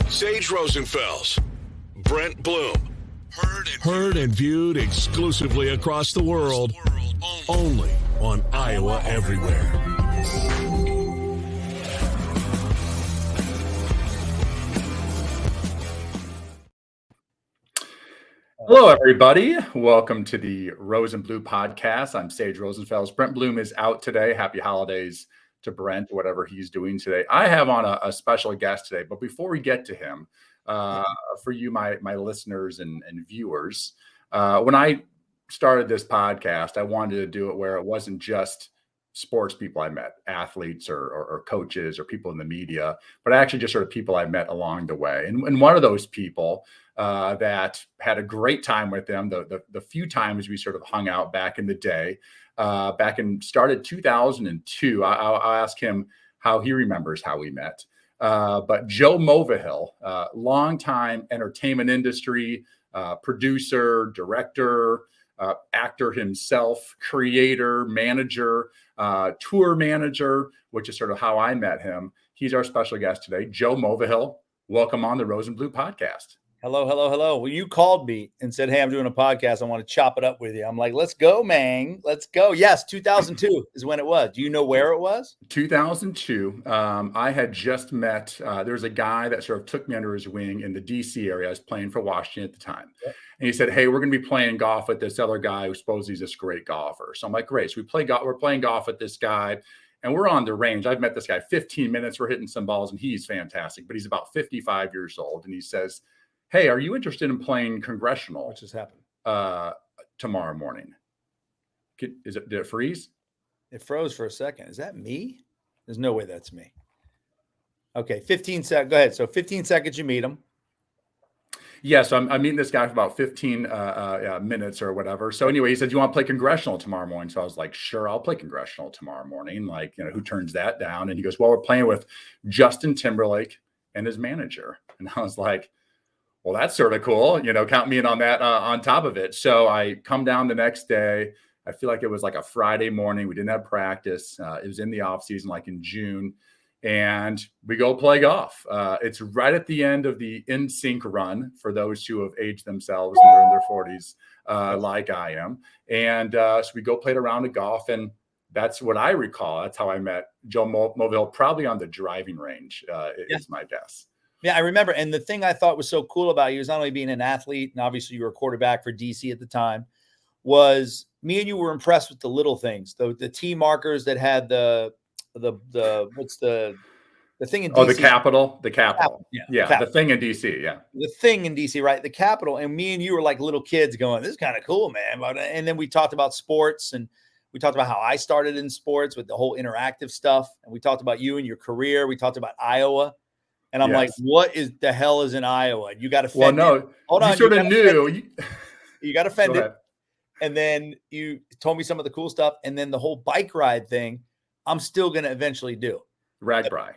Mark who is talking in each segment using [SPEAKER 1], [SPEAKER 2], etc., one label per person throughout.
[SPEAKER 1] Sage Rosenfels, Brent Bloom. Heard and viewed exclusively across the world. Only on Iowa Everywhere.
[SPEAKER 2] Hello, everybody. Welcome to the Rose and Blue podcast. I'm Sage Rosenfels. Brent Bloom is out today. Happy holidays to Brent, whatever he's doing today. I have on a special guest today, but before we get to him, for you, my listeners and viewers, when I started this podcast, I wanted to do it where it wasn't just sports people I met, athletes or coaches or people in the media, but actually just sort of people I met along the way. And one of those people that had a great time with them, the few times we sort of hung out back in the day, started 2002. I'll ask him how he remembers how we met. But Joe Mulvihill, longtime entertainment industry, producer, director, actor himself, creator, manager, tour manager, which is sort of how I met him. He's our special guest today, Joe Mulvihill. Welcome on the Rose and Blue podcast.
[SPEAKER 3] Hello. Well, you called me and said, "Hey, I'm doing a podcast. I want to chop it up with you." I'm like, "Let's go, man. Let's go." Yes, 2002 is when it was. Do you know where it was?
[SPEAKER 2] 2002. I had just met, there's a guy that sort of took me under his wing in the DC area. I was playing for Washington at the time. Yep. And he said, "Hey, we're going to be playing golf with this other guy who supposedly is this great golfer." So I'm like, "Great." So we're playing golf with this guy and we're on the range. I've met this guy 15 minutes. We're hitting some balls and he's fantastic, but he's about 55 years old. And he says, "Hey, are you interested in playing congressional?"
[SPEAKER 3] Which just happened
[SPEAKER 2] tomorrow morning. Did it freeze?
[SPEAKER 3] It froze for a second. Is that me? There's no way that's me. Okay, 15 seconds. Go ahead. So 15 seconds, you meet him.
[SPEAKER 2] Yeah, so I'm meeting this guy for about 15 minutes or whatever. So anyway, he said, "You want to play congressional tomorrow morning?" So I was like, "Sure, I'll play congressional tomorrow morning." Like, who turns that down? And he goes, "Well, we're playing with Justin Timberlake and his manager." And I was like, "Well, that's sort of cool. Count me in on that on top of it." So I come down the next day. I feel like it was like a Friday morning. We didn't have practice. It was in the off season, like in June. And we go play golf. It's right at the end of the NSYNC run for those who have aged themselves and they're in their 40s, like I am. And so we go play a round of golf. And that's what I recall. That's how I met Joe Mulvihill, probably on the driving range, is my guess.
[SPEAKER 3] Yeah, I remember. And the thing I thought was so cool about you is not only being an athlete, and obviously you were a quarterback for DC at the time, was me and you were impressed with the little things. The T markers that had the what's the thing in DC?
[SPEAKER 2] Oh, the Capitol. The Capitol.
[SPEAKER 3] Yeah.
[SPEAKER 2] The thing in DC. Yeah.
[SPEAKER 3] The thing in DC, right? The Capitol. And me and you were like little kids going, "This is kind of cool, man." And then we talked about sports and we talked about how I started in sports with the whole interactive stuff. And we talked about you and your career. We talked about Iowa. And I'm like, "What is the hell is in Iowa?" You got offended.
[SPEAKER 2] Well, no, hold on. You sort of knew.
[SPEAKER 3] You got offended. And then you told me some of the cool stuff. And then the whole bike ride thing, I'm still going to eventually do.
[SPEAKER 2] RAGBRAI.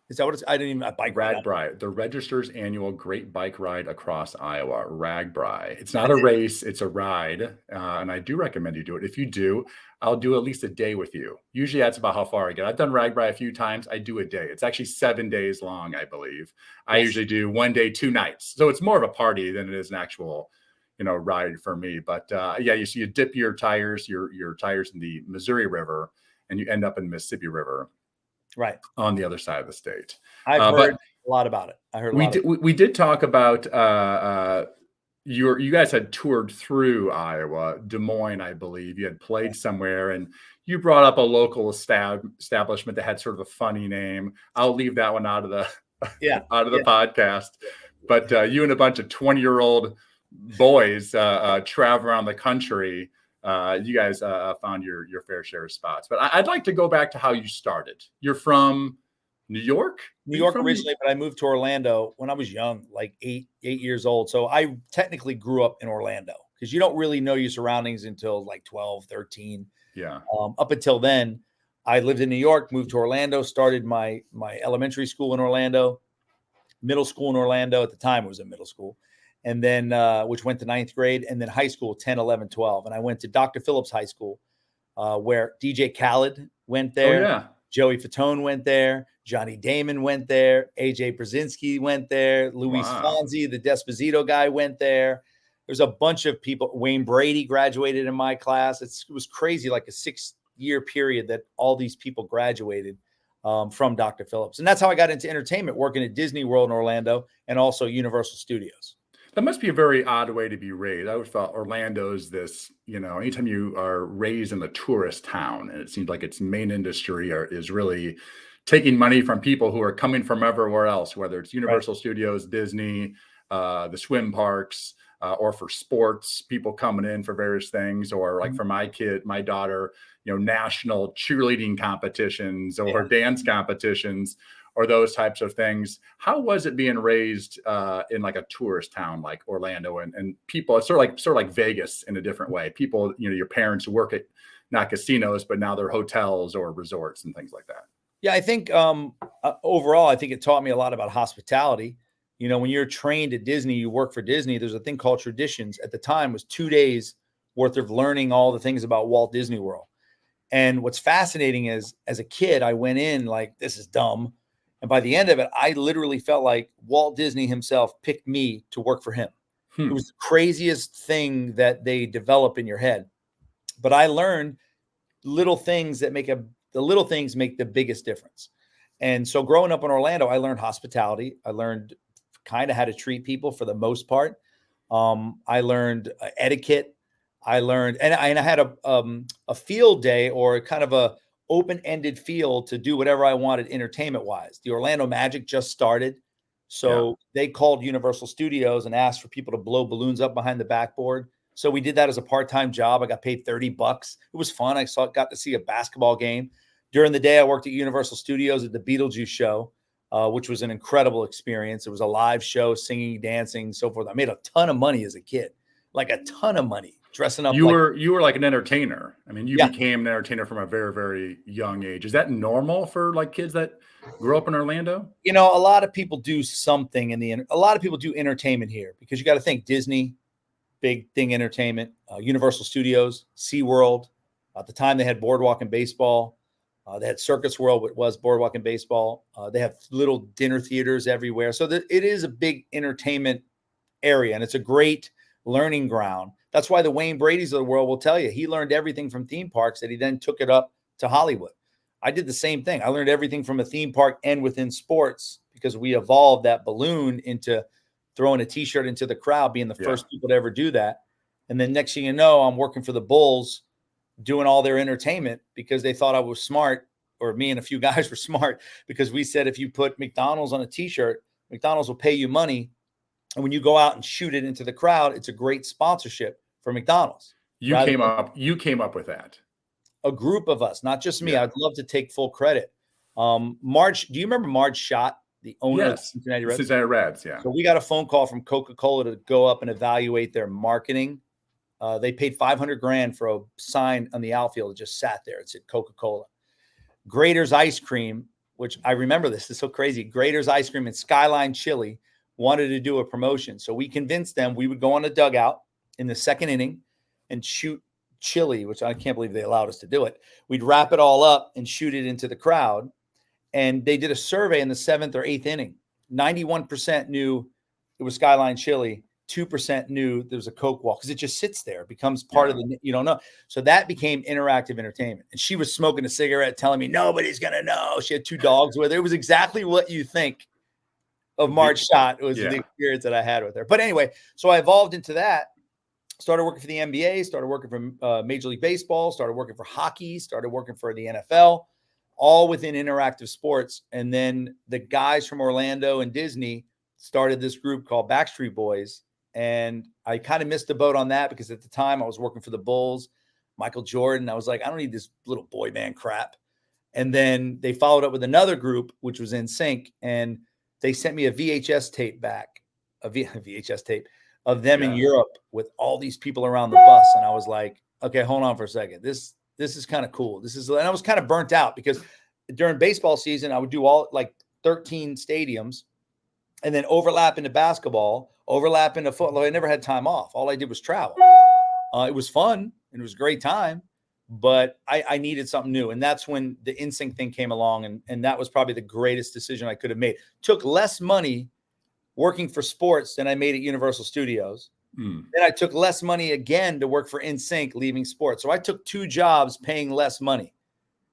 [SPEAKER 3] Is that what it's? I didn't even bike ride.
[SPEAKER 2] RAGBRAI, the Register's annual Great Bike Ride across Iowa. RAGBRAI. It's not a race; it's a ride, and I do recommend you do it. If you do, I'll do at least a day with you. Usually, that's about how far I get. I've done RAGBRAI a few times. I do a day. It's actually 7 days long, I believe. I usually do 1 day, 2 nights. So it's more of a party than it is an actual, ride for me. But you dip your tires in the Missouri River, and you end up in the Mississippi River.
[SPEAKER 3] Right.
[SPEAKER 2] On the other side of the state.
[SPEAKER 3] I've heard a lot about it. I heard
[SPEAKER 2] we did talk about you guys had toured through Iowa, Des Moines, I believe. You had played somewhere and you brought up a local establishment that had sort of a funny name. I'll leave that one out of the podcast. But you and a bunch of 20-year-old boys travel around the country. You guys found your fair share of spots. But I'd like to go back to how you started. You're from New York?
[SPEAKER 3] New York originally, but I moved to Orlando when I was young, like eight years old. So I technically grew up in Orlando because you don't really know your surroundings until like 12, 13.
[SPEAKER 2] Yeah.
[SPEAKER 3] Up until then, I lived in New York, moved to Orlando, started my elementary school in Orlando, middle school in Orlando. At the time, it was a middle school. And then, which went to 9th grade, and then high school, 10, 11, 12. And I went to Dr. Phillips High School, where DJ Khaled went there.
[SPEAKER 2] Oh, yeah.
[SPEAKER 3] Joey Fatone went there. Johnny Damon went there. AJ Brzezinski went there. Luis Fonsi, the Desposito guy, went there. There's a bunch of people. Wayne Brady graduated in my class. It was crazy, like a 6-year period that all these people graduated from Dr. Phillips. And that's how I got into entertainment, working at Disney World in Orlando and also Universal Studios.
[SPEAKER 2] That must be a very odd way to be raised. I always thought Orlando's this, anytime you are raised in a tourist town, and it seems like its main industry is really taking money from people who are coming from everywhere else, whether it's Universal Studios, Disney, the swim parks, or for sports, people coming in for various things, or like for my daughter, national cheerleading competitions or dance competitions, or those types of things. How was it being raised in like a tourist town like Orlando, and people? It's sort of like Vegas in a different way. People, your parents work at not casinos, but now they're hotels or resorts and things like that.
[SPEAKER 3] Yeah, I think overall, I think it taught me a lot about hospitality. When you're trained at Disney, you work for Disney, there's a thing called traditions. At the time, it was 2 days worth of learning all the things about Walt Disney World. And what's fascinating is, as a kid, I went in like, this is dumb. And by the end of it, I literally felt like Walt Disney himself picked me to work for him. It was the craziest thing that they develop in your head. But I learned little things that make the little things make the biggest difference. And so growing up in Orlando, I learned hospitality. I learned kind of how to treat people for the most part. I learned etiquette. I learned, and I had a field day, or kind of a open-ended field to do whatever I wanted entertainment-wise. The Orlando Magic just started. So they called Universal Studios and asked for people to blow balloons up behind the backboard. So we did that as a part-time job. I got paid $30. It was fun. Got to see a basketball game. During the day, I worked at Universal Studios at the Beetlejuice show, which was an incredible experience. It was a live show, singing, dancing, so forth. I made a ton of money as a kid, like a ton of money, dressing up.
[SPEAKER 2] You were like an entertainer. I mean, you became an entertainer from a very, very young age. Is that normal for like kids that grew up in Orlando?
[SPEAKER 3] A lot of people do something a lot of people do entertainment here, because you got to think Disney, big thing, entertainment, Universal Studios, SeaWorld. At the time, they had Boardwalk and Baseball. They had Circus World, which was Boardwalk and Baseball. They have little dinner theaters everywhere. So it is a big entertainment area, and it's a great learning ground. That's why the Wayne Bradys of the world will tell you he learned everything from theme parks that he then took it up to Hollywood. I did the same thing. I learned everything from a theme park and within sports, because we evolved that balloon into throwing a T-shirt into the crowd, being the first people to ever do that. And then next thing you know, I'm working for the Bulls, doing all their entertainment, because they thought I was smart, or me and a few guys were smart, because we said, if you put McDonald's on a T-shirt, McDonald's will pay you money. And when you go out and shoot it into the crowd, it's a great sponsorship for McDonald's.
[SPEAKER 2] You came up with that.
[SPEAKER 3] A group of us, not just me. I'd love to take full credit. Marge, do you remember Marge Schott, the owner of Cincinnati Reds?
[SPEAKER 2] Cincinnati Reds, yeah.
[SPEAKER 3] So we got a phone call from Coca-Cola to go up and evaluate their marketing. They paid $500,000 for a sign on the outfield that just sat there. It said Coca-Cola. Grater's Ice Cream, which I remember this is so crazy. Grater's Ice Cream and Skyline Chili wanted to do a promotion. So we convinced them we would go on a dugout in the second inning and shoot chili, which I can't believe they allowed us to do it. We'd wrap it all up and shoot it into the crowd. And they did a survey in the 7th or 8th inning. 91% knew it was Skyline Chili. 2% knew there was a Coke wall, because it just sits there. It becomes part of the, you don't know. So that became interactive entertainment. And she was smoking a cigarette, telling me nobody's going to know. She had 2 dogs with her. It was exactly what you think of Marge Schott. It was the experience that I had with her. But anyway, so I evolved into that. Started working for the NBA, started working for Major League Baseball, started working for hockey, started working for the NFL, all within interactive sports. And then the guys from Orlando and Disney started this group called Backstreet Boys. And I kind of missed the boat on that, because at the time I was working for the Bulls, Michael Jordan. I was like, I don't need this little boy band crap. And then they followed up with another group, which was NSYNC. And they sent me a VHS tape back, a VHS tape of them in Europe with all these people around the bus. And I was like, okay, hold on for a second. This is kind of cool. And I was kind of burnt out, because during baseball season, I would do all like 13 stadiums, and then overlap into basketball, overlap into football. I never had time off. All I did was travel. It was fun, and it was a great time. but I needed something new. And that's when the NSYNC thing came along. And that was probably the greatest decision I could have made. Took less money working for sports than I made at Universal Studios. Then I took less money again to work for NSYNC, leaving sports. So I took 2 jobs paying less money,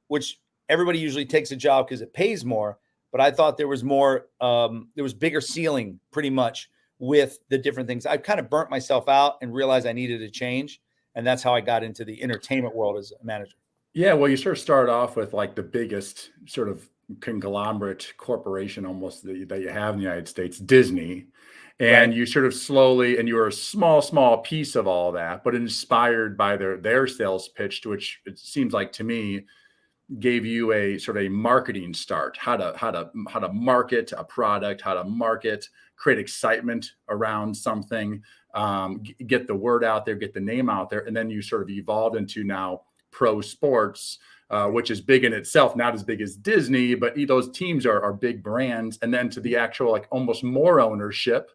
[SPEAKER 3] which everybody usually takes a job because it pays more. But I thought there was more, there was bigger ceiling pretty much with the different things. I kind of burnt myself out and realized I needed a change. And that's how I got into the entertainment world as a manager.
[SPEAKER 2] Yeah, well, you sort of started off with like the biggest sort of conglomerate corporation almost that you have in the United States, Disney. And
[SPEAKER 3] Right.
[SPEAKER 2] you sort of slowly, and you were a small piece of all that, but inspired by their sales pitch, which it seems like to me gave you a sort of a marketing start, how to market a product, how to create excitement around something, get the word out there, get the name out there, and then you sort of evolved into now pro sports, which is big in itself, not as big as Disney, but those teams are big brands, and then to the actual like almost more ownership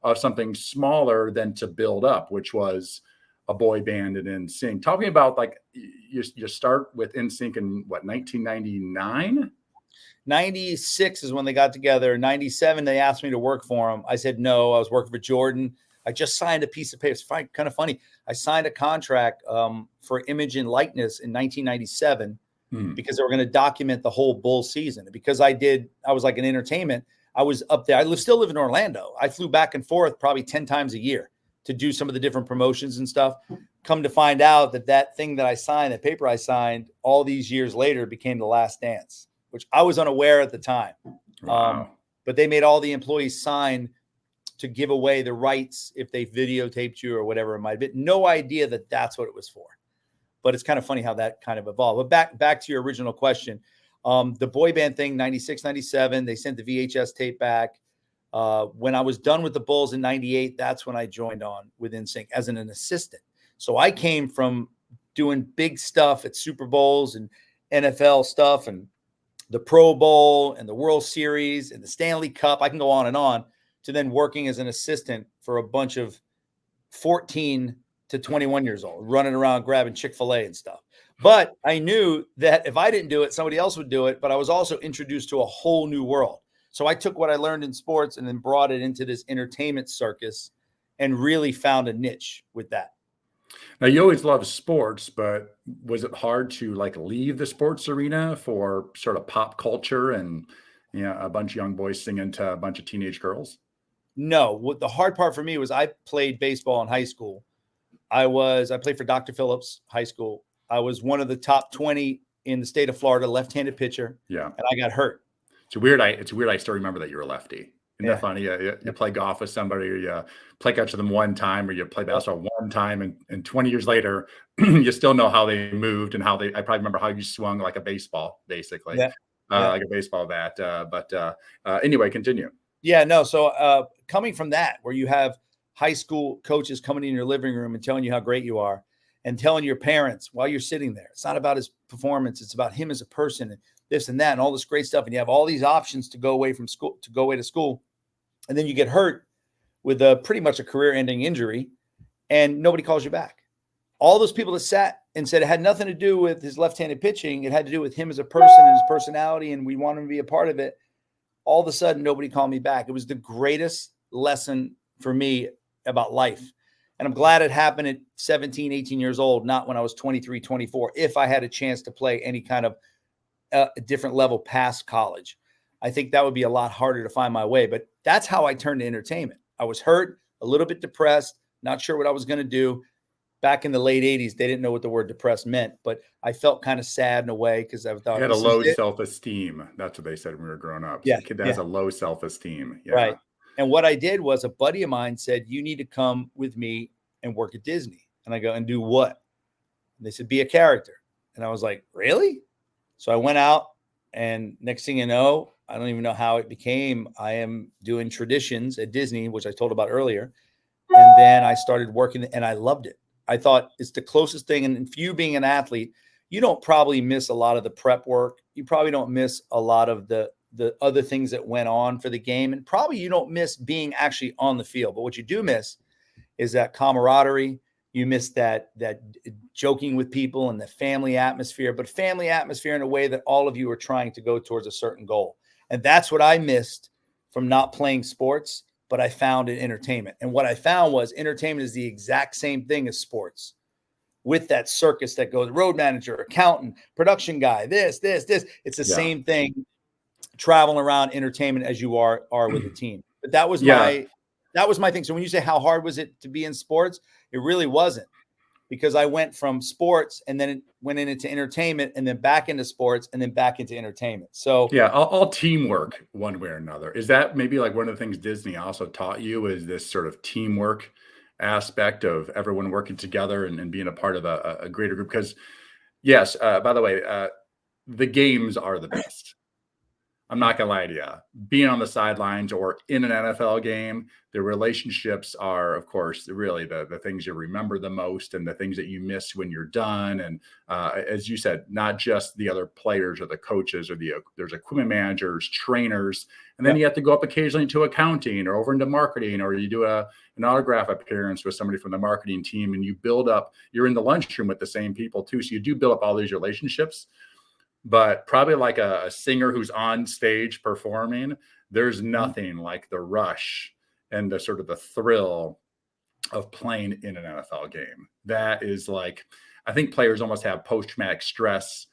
[SPEAKER 2] of something smaller than to build up, which was a boy band and NSYNC. Talking about like you start with NSYNC in what, 1999?
[SPEAKER 3] 96 is when they got together. 97, they asked me to work for them. I said no. I was working for Jordan. I just signed a piece of paper. It's kind of funny. I signed a contract for image and likeness in 1997 because they were going to document the whole Bull season. And because I was like an entertainment. I was up there. I still live in Orlando. I flew back and forth probably 10 times a year to do some of the different promotions and stuff. Come to find out that thing that I signed, that paper I signed all these years later became The Last Dance, which I was unaware at the time.
[SPEAKER 2] Wow.
[SPEAKER 3] But they made all the employees sign to give away the rights if they videotaped you or whatever it might have been. No idea that that's what it was for. But it's kind of funny how that kind of evolved. But back to your original question. The boy band thing, 96, 97, they sent the VHS tape back. When I was done with the Bulls in 98, that's when I joined on with NSYNC as an assistant. So I came from doing big stuff at Super Bowls and NFL stuff and the Pro Bowl and the World Series and the Stanley Cup. I can go on to then working as an assistant for a bunch of 14 to 21 years old, running around grabbing Chick-fil-A and stuff. But I knew that if I didn't do it, somebody else would do it. But I was also introduced to a whole new world. So I took what I learned in sports and then brought it into this entertainment circus and really found a niche with that.
[SPEAKER 2] Now, you always loved sports, but was it hard to like leave the sports arena for sort of pop culture and a bunch of young boys singing to a bunch of teenage girls?
[SPEAKER 3] No, what the hard part for me was I played baseball in high school. I played for Dr. Phillips High School. I was one of the top 20 in the state of Florida, left-handed pitcher.
[SPEAKER 2] Yeah.
[SPEAKER 3] And I got hurt.
[SPEAKER 2] It's weird. I still remember that you're a lefty. Isn't that funny? You play golf with somebody, or you play catch with them one time, or you play basketball one time, and 20 years later, you still know how they moved and I probably remember how you swung like a baseball, basically, like a baseball bat. But anyway, continue.
[SPEAKER 3] Yeah, no. So coming from that, where you have high school coaches coming in your living room and telling you how great you are and telling your parents while you're sitting there, it's not about his performance. It's about him as a person and this and that and all this great stuff. And you have all these options to go away from school, to school. And then you get hurt with pretty much a career-ending injury and nobody calls you back. All those people that sat and said it had nothing to do with his left-handed pitching. It had to do with him as a person and his personality. And we want him to be a part of it. All of a sudden, nobody called me back. It was the greatest lesson for me about life. And I'm glad it happened at 17, 18 years old, not when I was 23, 24, if I had a chance to play any kind of a different level past college. I think that would be a lot harder to find my way. But that's how I turned to entertainment. I was hurt, a little bit depressed, not sure what I was going to do. Back in the late 80s, they didn't know what the word depressed meant, but I felt kind of sad in a way because I thought
[SPEAKER 2] you had a low self-esteem. That's what they said when we were growing up.
[SPEAKER 3] Yeah,
[SPEAKER 2] a kid that has a low self-esteem. Yeah.
[SPEAKER 3] Right. And what I did was a buddy of mine said, you need to come with me and work at Disney. And I go, and do what? And they said, be a character. And I was like, really? So I went out, and next thing you know, I don't even know how it became. I am doing traditions at Disney, which I told about earlier. And then I started working and I loved it. I thought it's the closest thing. And for you being an athlete, you don't probably miss a lot of the prep work. You probably don't miss a lot of the other things that went on for the game. And probably you don't miss being actually on the field. But what you do miss is that camaraderie, You miss that joking with people and the family atmosphere, but family atmosphere in a way that all of you are trying to go towards a certain goal. And that's what I missed from not playing sports, but I found in entertainment. And what I found was entertainment is the exact same thing as sports, with that circus that goes road manager, accountant, production guy, this. It's the same thing traveling around entertainment as you are with a team. But that was my thing. So when you say how hard was it to be in sports, it really wasn't, because I went from sports and then it went into entertainment and then back into sports and then back into entertainment. So
[SPEAKER 2] all teamwork one way or another. Is that maybe like one of the things Disney also taught you, is this sort of teamwork aspect of everyone working together and being a part of a greater group? Because yes, by the way, the games are the best. I'm not gonna lie to you. Being on the sidelines or in an NFL game, the relationships are, of course, really the things you remember the most, and the things that you miss when you're done. And as you said, not just the other players or the coaches or there's equipment managers, trainers, and then you have to go up occasionally to accounting or over into marketing, or you do an autograph appearance with somebody from the marketing team, and you build up. You're in the lunchroom with the same people too, so you do build up all these relationships. But probably like a singer who's on stage performing, there's nothing like the rush and the sort of the thrill of playing in an NFL game. That is like, I think players almost have post-traumatic stress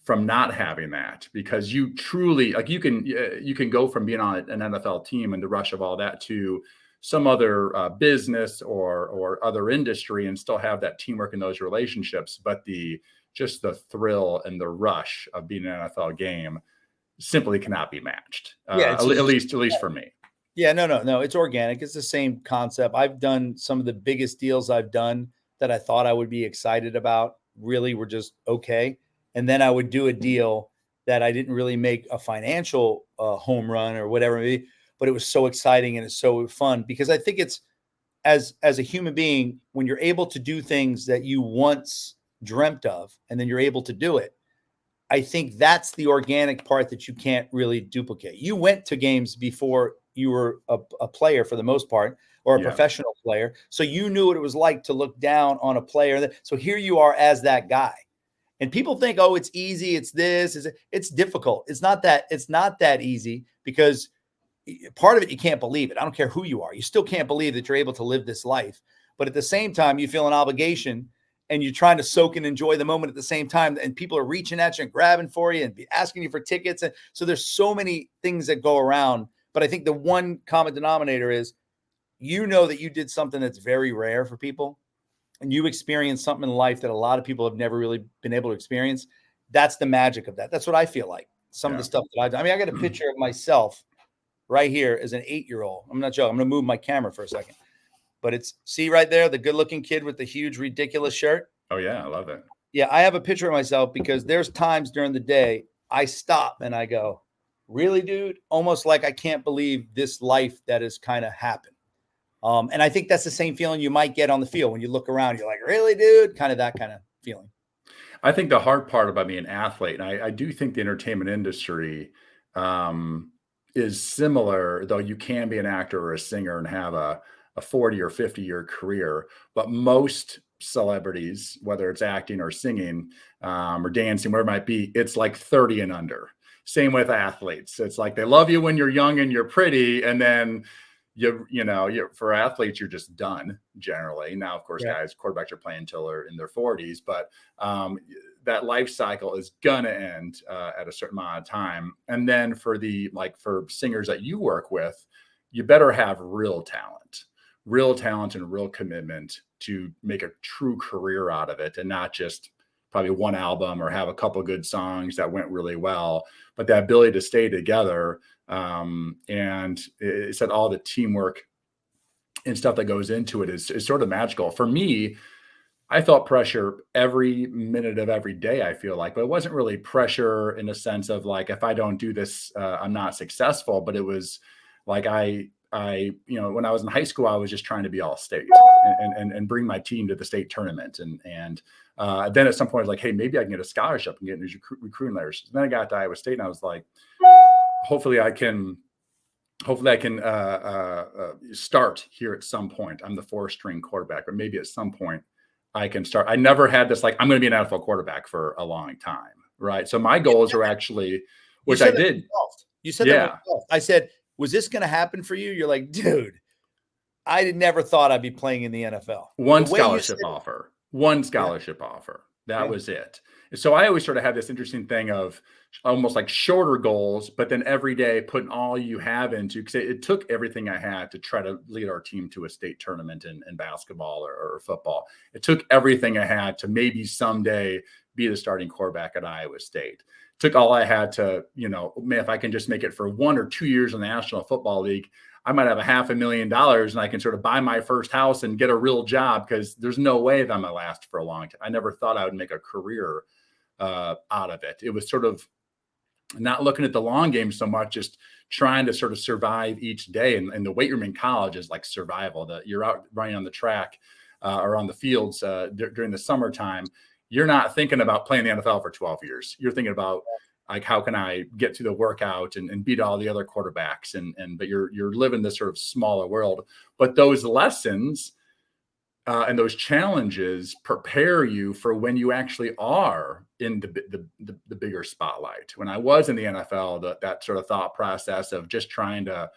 [SPEAKER 2] from not having that, because you truly, like, you can go from being on an NFL team and the rush of all that to some other business or other industry and still have that teamwork in those relationships. But just the thrill and the rush of being an NFL game simply cannot be matched. At least for me.
[SPEAKER 3] Yeah, no. It's organic. It's the same concept. I've done some of the biggest deals I've done that I thought I would be excited about, really were just okay. And then I would do a deal that I didn't really make a financial home run or whatever, but it was so exciting and it's so fun, because I think it's, as a human being, when you're able to do things that you once dreamt of and then you're able to do it, I think that's the organic part that you can't really duplicate. You went to games before you were a player for the most part, or a professional player, so you knew what it was like to look down on a player. So here you are as that guy, and people think, oh, it's easy, it's difficult. It's not that easy, because part of it, you can't believe it. I don't care who you are, you still can't believe that you're able to live this life. But at the same time, you feel an obligation, and you're trying to soak and enjoy the moment at the same time. And people are reaching at you and grabbing for you and asking you for tickets. And so there's so many things that go around. But I think the one common denominator is, you know, that you did something that's very rare for people, and you experienced something in life that a lot of people have never really been able to experience. That's the magic of that. That's what I feel like. Some of the stuff that I've done. I mean, I got a picture of myself right here as an 8-year-old. I'm not joking. I'm going to move my camera for a second. But see right there, the good-looking kid with the huge, ridiculous shirt.
[SPEAKER 2] Oh, yeah. I love it.
[SPEAKER 3] Yeah, I have a picture of myself, because there's times during the day I stop and I go, really, dude? Almost like I can't believe this life that has kind of happened. And I think that's the same feeling you might get on the field when you look around. You're like, really, dude? Kind of that kind of feeling.
[SPEAKER 2] I think the hard part about being an athlete, and I do think the entertainment industry is similar, though you can be an actor or a singer and have a 40 or 50-year career. But most celebrities, whether it's acting or singing or dancing, whatever it might be, it's like 30 and under. Same with athletes. It's like they love you when you're young and you're pretty, and then for athletes, you're just done generally. Now, of course, guys, quarterbacks are playing until they're in their 40s, but that life cycle is gonna end at a certain amount of time. And then for singers that you work with, you better have real talent and real commitment to make a true career out of it, and not just probably one album or have a couple good songs that went really well, but the ability to stay together. And it said all the teamwork and stuff that goes into it is sort of magical. For me, I felt pressure every minute of every day, I feel like, but it wasn't really pressure in a sense of like, if I don't do this, I'm not successful. But it was like, when I was in high school, I was just trying to be all state and bring my team to the state tournament. And then at some point I was like, hey, maybe I can get a scholarship and get into recruiting letters. And then I got to Iowa State and I was like, hopefully I can start here at some point. I'm the 4th string quarterback, but maybe at some point I can start. I never had this, like, I'm going to be an NFL quarterback for a long time. Right. So my goals are actually, which I did.
[SPEAKER 3] You said that. I said, was this going to happen for you? You're like, dude, I never thought I'd be playing in the NFL.
[SPEAKER 2] One scholarship offer. That was it. So I always sort of had this interesting thing of almost like shorter goals, but then every day putting all you have into, because it took everything I had to try to lead our team to a state tournament in basketball or football. It took everything I had to maybe someday be the starting quarterback at Iowa State. It took all I had to, man, if I can just make it for 1 or 2 years in the National Football League, I might have $500,000 and I can sort of buy my first house and get a real job, because there's no way that I'm going to last for a long time. I never thought I would make a career out of it. It was sort of not looking at the long game so much, just trying to sort of survive each day. And the weight room in college is like survival. You're out running on the track or on the fields during the summertime. You're not thinking about playing the NFL for 12 years. You're thinking about, like, how can I get to the workout and beat all the other quarterbacks? But you're living this sort of smaller world. But those lessons and those challenges prepare you for when you actually are in the bigger spotlight. When I was in the NFL, that sort of thought process of just trying to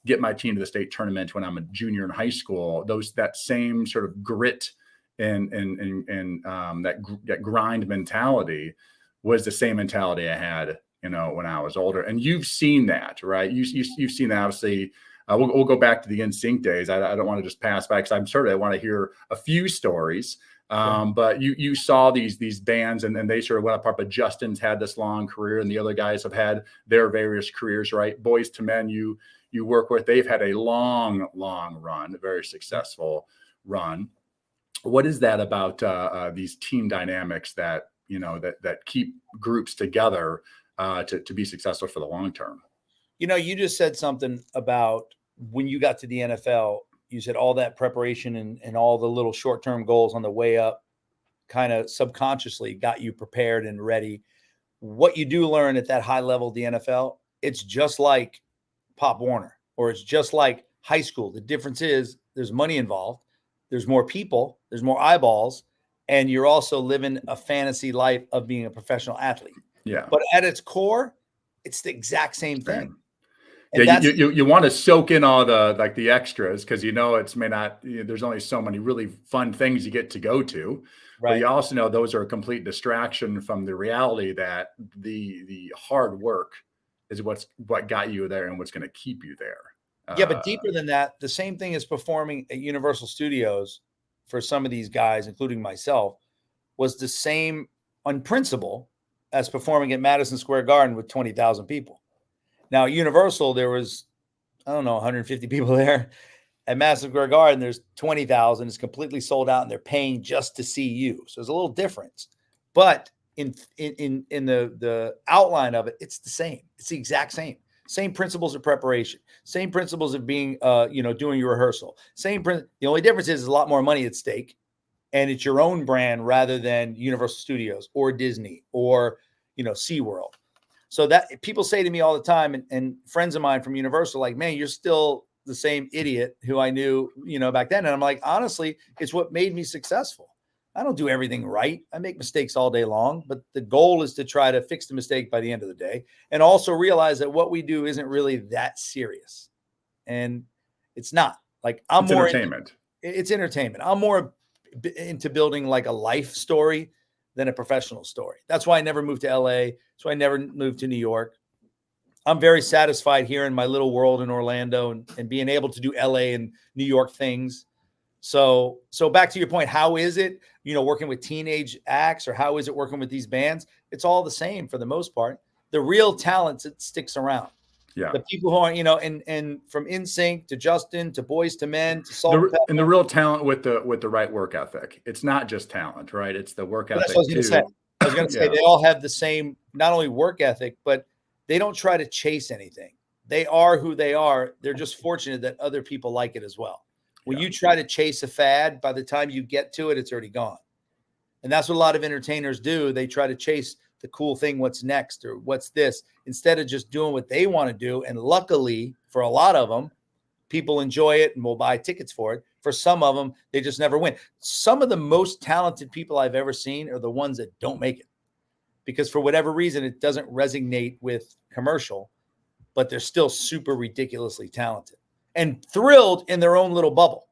[SPEAKER 2] get my team to the state tournament when I'm a junior in high school, that same sort of grit and that grind mentality was the same mentality I had, when I was older. And you've seen that, right? You've seen that, obviously. We'll go back to the NSYNC days. I don't want to just pass by, because I want to hear a few stories. But you saw these bands and they sort of went apart. But Justin's had this long career, and the other guys have had their various careers, right? Boys to Men, you work with, they've had a long run, a very successful run. What is that about these team dynamics that that keep groups together to be successful for the long term?
[SPEAKER 3] You just said something about when you got to the NFL. You said all that preparation and all the little short-term goals on the way up kind of subconsciously got you prepared and ready. What you do learn at that high level of the NFL, it's just like Pop Warner, or it's just like high school. The difference is there's money involved. There's more people. There's more eyeballs. And you're also living a fantasy life of being a professional athlete.
[SPEAKER 2] Yeah.
[SPEAKER 3] But at its core, it's the exact same thing.
[SPEAKER 2] And you want to soak in all the extras, because it's there's only so many really fun things you get to go to. Right. But you also know those are a complete distraction from the reality that the hard work is what got you there and what's going to keep you there.
[SPEAKER 3] Yeah, but deeper than that, the same thing as performing at Universal Studios for some of these guys, including myself, was the same on principle as performing at Madison Square Garden with 20,000 people. Now, at Universal, there was, 150 people there. At Madison Square Garden, there's 20,000. It's completely sold out, and they're paying just to see you. So there's a little difference. But in the outline of it, it's the same. It's the exact same. Same principles of preparation. Same principles of being, doing your rehearsal. The only difference is a lot more money at stake, and it's your own brand rather than Universal Studios or Disney or, SeaWorld. So that people say to me all the time, and friends of mine from Universal, like, man, you're still the same idiot who I knew, back then. And I'm like, honestly, it's what made me successful. I don't do everything right. I make mistakes all day long, but the goal is to try to fix the mistake by the end of the day, and also realize that what we do isn't really that serious. And it's not. Like, it's more
[SPEAKER 2] entertainment.
[SPEAKER 3] It's entertainment. I'm more into building like a life story than a professional story. That's why I never moved to LA. That's why I never moved to New York. I'm very satisfied here in my little world in Orlando and being able to do LA and New York things. So back to your point, how is it, working with teenage acts, or how is it working with these bands? It's all the same for the most part. The real talent, it sticks around.
[SPEAKER 2] Yeah.
[SPEAKER 3] The people who are, and from NSYNC to Justin to Boys to Men to Salt
[SPEAKER 2] and the real talent with the right work ethic. It's not just talent, right? It's the work ethic.
[SPEAKER 3] That's what I was going to say. They all have the same, not only work ethic, but they don't try to chase anything. They are who they are. They're just fortunate that other people like it as well. When you try to chase a fad, by the time you get to it, it's already gone. And that's what a lot of entertainers do. They try to chase the cool thing, what's next, or what's this, instead of just doing what they want to do. And luckily for a lot of them, people enjoy it and will buy tickets for it. For some of them, they just never win. Some of the most talented people I've ever seen are the ones that don't make it because for whatever reason, it doesn't resonate with commercial, but they're still super ridiculously talented and thrilled in their own little bubble.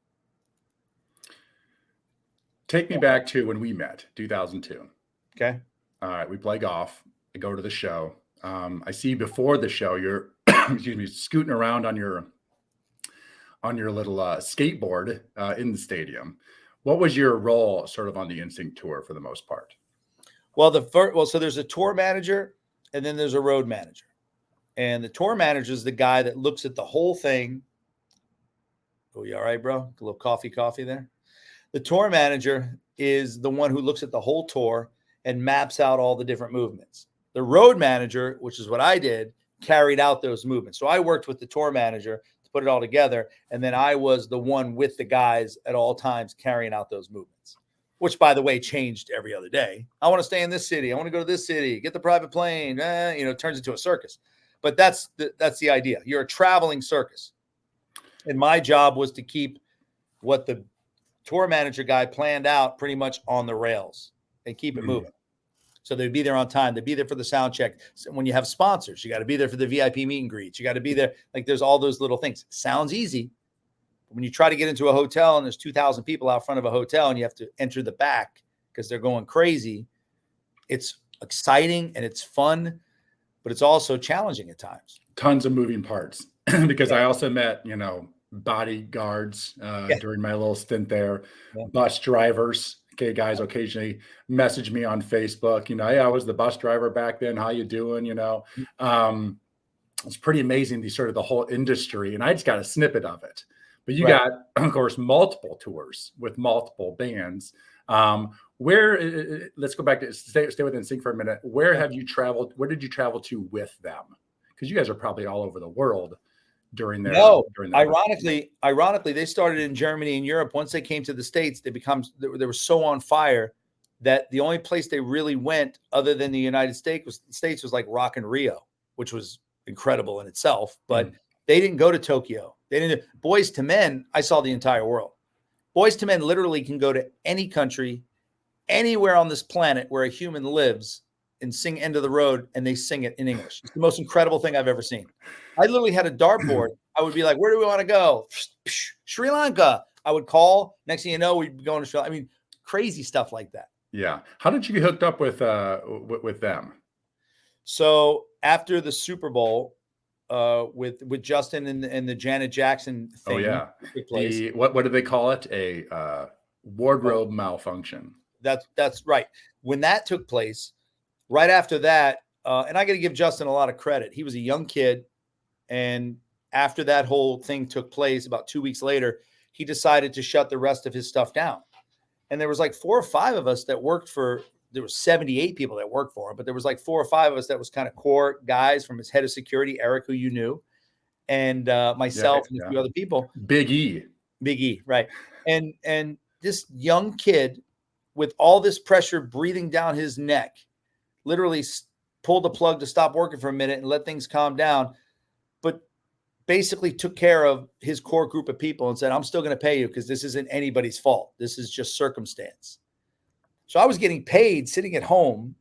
[SPEAKER 2] Take me back to when we met, 2002.
[SPEAKER 3] Okay.
[SPEAKER 2] All right. We play golf. I go to the show. I see before the show, you're, excuse me, scooting around on your little skateboard in the stadium. What was your role sort of on the Instinct tour for the most part?
[SPEAKER 3] Well, so there's a tour manager and then there's a road manager. And the tour manager is the guy that looks at the whole thing. Oh, you all right, bro? A little coffee there. The tour manager is the one who looks at the whole tour and maps out all the different movements. The road manager, which is what I did, carried out those movements. So I worked with the tour manager to put it all together. And then I was the one with the guys at all times carrying out those movements, which, by the way, changed every other day. I want to stay in this city. I want to go to this city, get the private plane. It turns into a circus. But that's the idea. You're a traveling circus. And my job was to keep what the tour manager guy planned out pretty much on the rails and keep it moving. So they'd be there on time. They'd be there for the sound check. So when you have sponsors, you got to be there for the VIP meet and greets. You got to be there. Like there's all those little things. Sounds easy. But when you try to get into a hotel and there's 2,000 people out front of a hotel and you have to enter the back because they're going crazy, it's exciting and it's fun, but it's also challenging at times.
[SPEAKER 2] Tons of moving parts because I also met, bodyguards during my little stint there, bus drivers. Okay, guys occasionally message me on Facebook, hey, I was the bus driver back then. How you doing? It's pretty amazing, the whole industry. And I just got a snippet of it. But you got, of course, multiple tours with multiple bands. Let's go back to stay with NSYNC for a minute. Where have you traveled? Where did you travel to with them? Because you guys are probably all over the world during their.
[SPEAKER 3] Ironically, they started in Germany and Europe. Once they came to the States, they were so on fire that the only place they really went other than the United States was like Rock in Rio, which was incredible in itself. But they didn't go to Tokyo. They didn't. Boys to Men, I saw the entire world. Boys to Men literally can go to any country, anywhere on this planet where a human lives and sing End of the Road, and they sing it in English. It's the most incredible thing I've ever seen. I literally had a dartboard. I would be like, where do we want to go? Sri Lanka. I would call. Next thing you know, we'd be going to Sri Lanka. I mean, crazy stuff like that.
[SPEAKER 2] Yeah. How did you get hooked up with them?
[SPEAKER 3] So after the Super Bowl, with Justin and the Janet Jackson thing.
[SPEAKER 2] Oh yeah. What do they call it? A wardrobe malfunction.
[SPEAKER 3] That's right. When that took place, right after that, and I got to give Justin a lot of credit. He was a young kid, and after that whole thing took place, about 2 weeks later, he decided to shut the rest of his stuff down. And there was like 4 or 5 of us that worked for. There were 78 people that worked for him, but there was like 4 or 5 of us that was kind of core guys, from his head of security, Eric, who you knew, and myself and a few other people.
[SPEAKER 2] Big E,
[SPEAKER 3] right? And this young kid with all this pressure breathing down his neck, literally pulled the plug to stop working for a minute and let things calm down, but basically took care of his core group of people and said, I'm still going to pay you because this isn't anybody's fault. This is just circumstance. So I was getting paid sitting at home,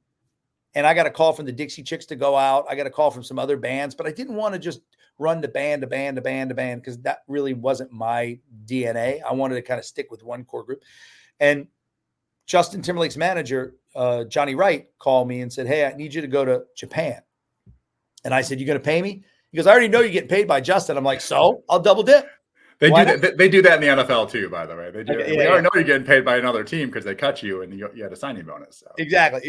[SPEAKER 3] and I got a call from the Dixie Chicks to go out. I got a call from some other bands, but I didn't want to just run to band because that really wasn't my DNA. I wanted to kind of stick with one core group. And Justin Timberlake's manager, Johnny Wright, called me and said, hey, I need you to go to Japan. And I said, you going to pay me? He goes, I already know you're getting paid by Justin. I'm like, so I'll double dip.
[SPEAKER 2] They do that in the NFL too, by the way. They do. Okay, we already know you're getting paid by another team because they cut you and you had a signing bonus. So.
[SPEAKER 3] Exactly.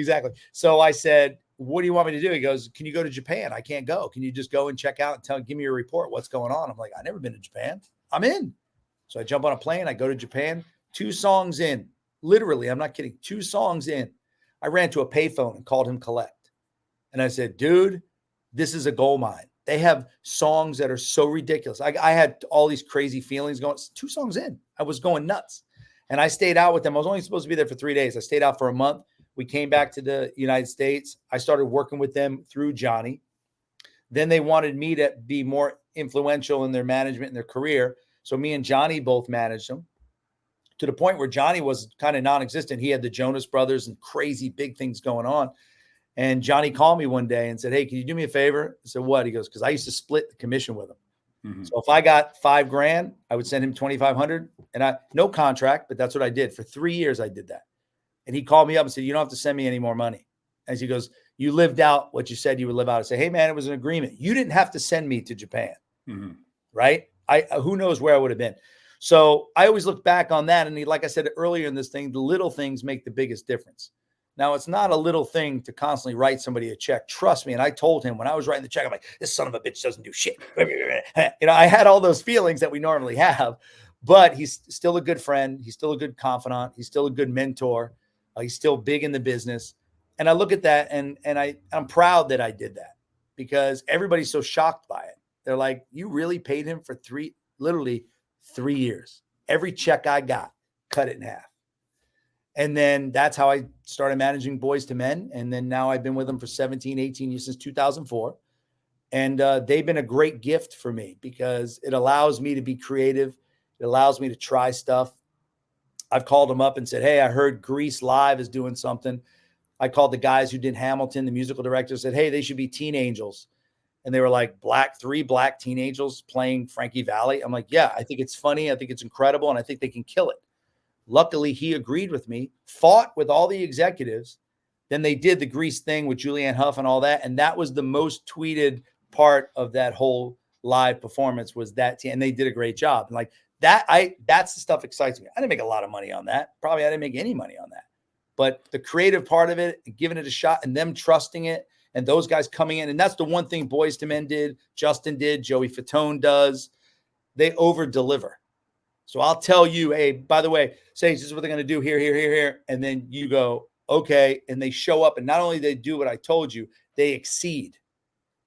[SPEAKER 3] So I said, what do you want me to do? He goes, can you go to Japan? I can't go. Can you just go and check out and give me a report? What's going on? I'm like, I've never been to Japan. I'm in. So I jump on a plane. I go to Japan. 2 songs in. Literally, I'm not kidding. 2 songs in. I ran to a payphone and called him collect. And I said, dude, this is a gold mine. They have songs that are so ridiculous. I had all these crazy feelings going. 2 songs in, I was going nuts. And I stayed out with them. I was only supposed to be there for 3 days. I stayed out for a month. We came back to the United States. I started working with them through Johnny. Then they wanted me to be more influential in their management and their career. So me and Johnny both managed them to the point where Johnny was kind of non-existent. He had the Jonas Brothers and crazy big things going on. And Johnny called me one day and said, "Hey, can you do me a favor?" I said, "What?" He goes, "Because I used to split the commission with him.
[SPEAKER 2] Mm-hmm.
[SPEAKER 3] So if I got $5,000, I would send him 2,500, and no contract, but that's what I did for 3 years. I did that." And he called me up and said, "You don't have to send me any more money." As he goes, "You lived out what you said you would live out." I say, "Hey man, it was an agreement. You didn't have to send me to Japan."
[SPEAKER 2] Mm-hmm.
[SPEAKER 3] Right? Who knows where I would have been. So I always look back on that. And like I said earlier in this thing, the little things make the biggest difference. Now, it's not a little thing to constantly write somebody a check. Trust me. And I told him when I was writing the check, I'm like, "This son of a bitch doesn't do shit." I had all those feelings that we normally have, but he's still a good friend. He's still a good confidant. He's still a good mentor. He's still big in the business. And I look at that and I'm proud that I did that because everybody's so shocked by it. They're like, "You really paid him for literally 3 years. Every check I got, cut it in half." And then that's how I started managing Boys to Men. And then now I've been with them for 17, 18 years, since 2004. And they've been a great gift for me because it allows me to be creative. It allows me to try stuff. I've called them up and said, "Hey, I heard Grease Live is doing something." I called the guys who did Hamilton, the musical director, said, "Hey, they should be teen angels." And they were like, three black teen angels playing Frankie Valli. I'm like, "Yeah, I think it's funny. I think it's incredible. And I think they can kill it." Luckily, he agreed with me, fought with all the executives. Then they did the Grease thing with Julianne Hough and all that. And that was the most tweeted part of that whole live performance was that team. And they did a great job. And like that, that's the stuff excites me. I didn't make a lot of money on that. Probably I didn't make any money on that. But the creative part of it, giving it a shot and them trusting it and those guys coming in. And that's the one thing Boys to Men did, Justin did, Joey Fatone does. They over deliver. So I'll tell you, "Hey, by the way, Sage, this is what they're going to do here. And then you go, "Okay." And they show up and not only they do what I told you, they exceed.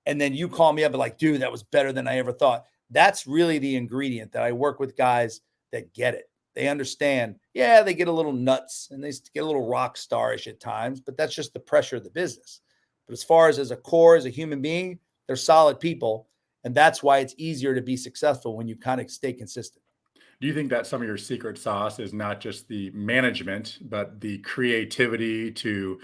[SPEAKER 3] And then you call me up and like, "Dude, that was better than I ever thought." That's really the ingredient that I work with guys that get it. They understand. Yeah, they get a little nuts and they get a little rock starish at times, but that's just the pressure of the business. But as far as a core, as a human being, they're solid people. And that's why it's easier to be successful when you kind of stay consistent.
[SPEAKER 2] Do you think that some of your secret sauce is not just the management, but the creativity to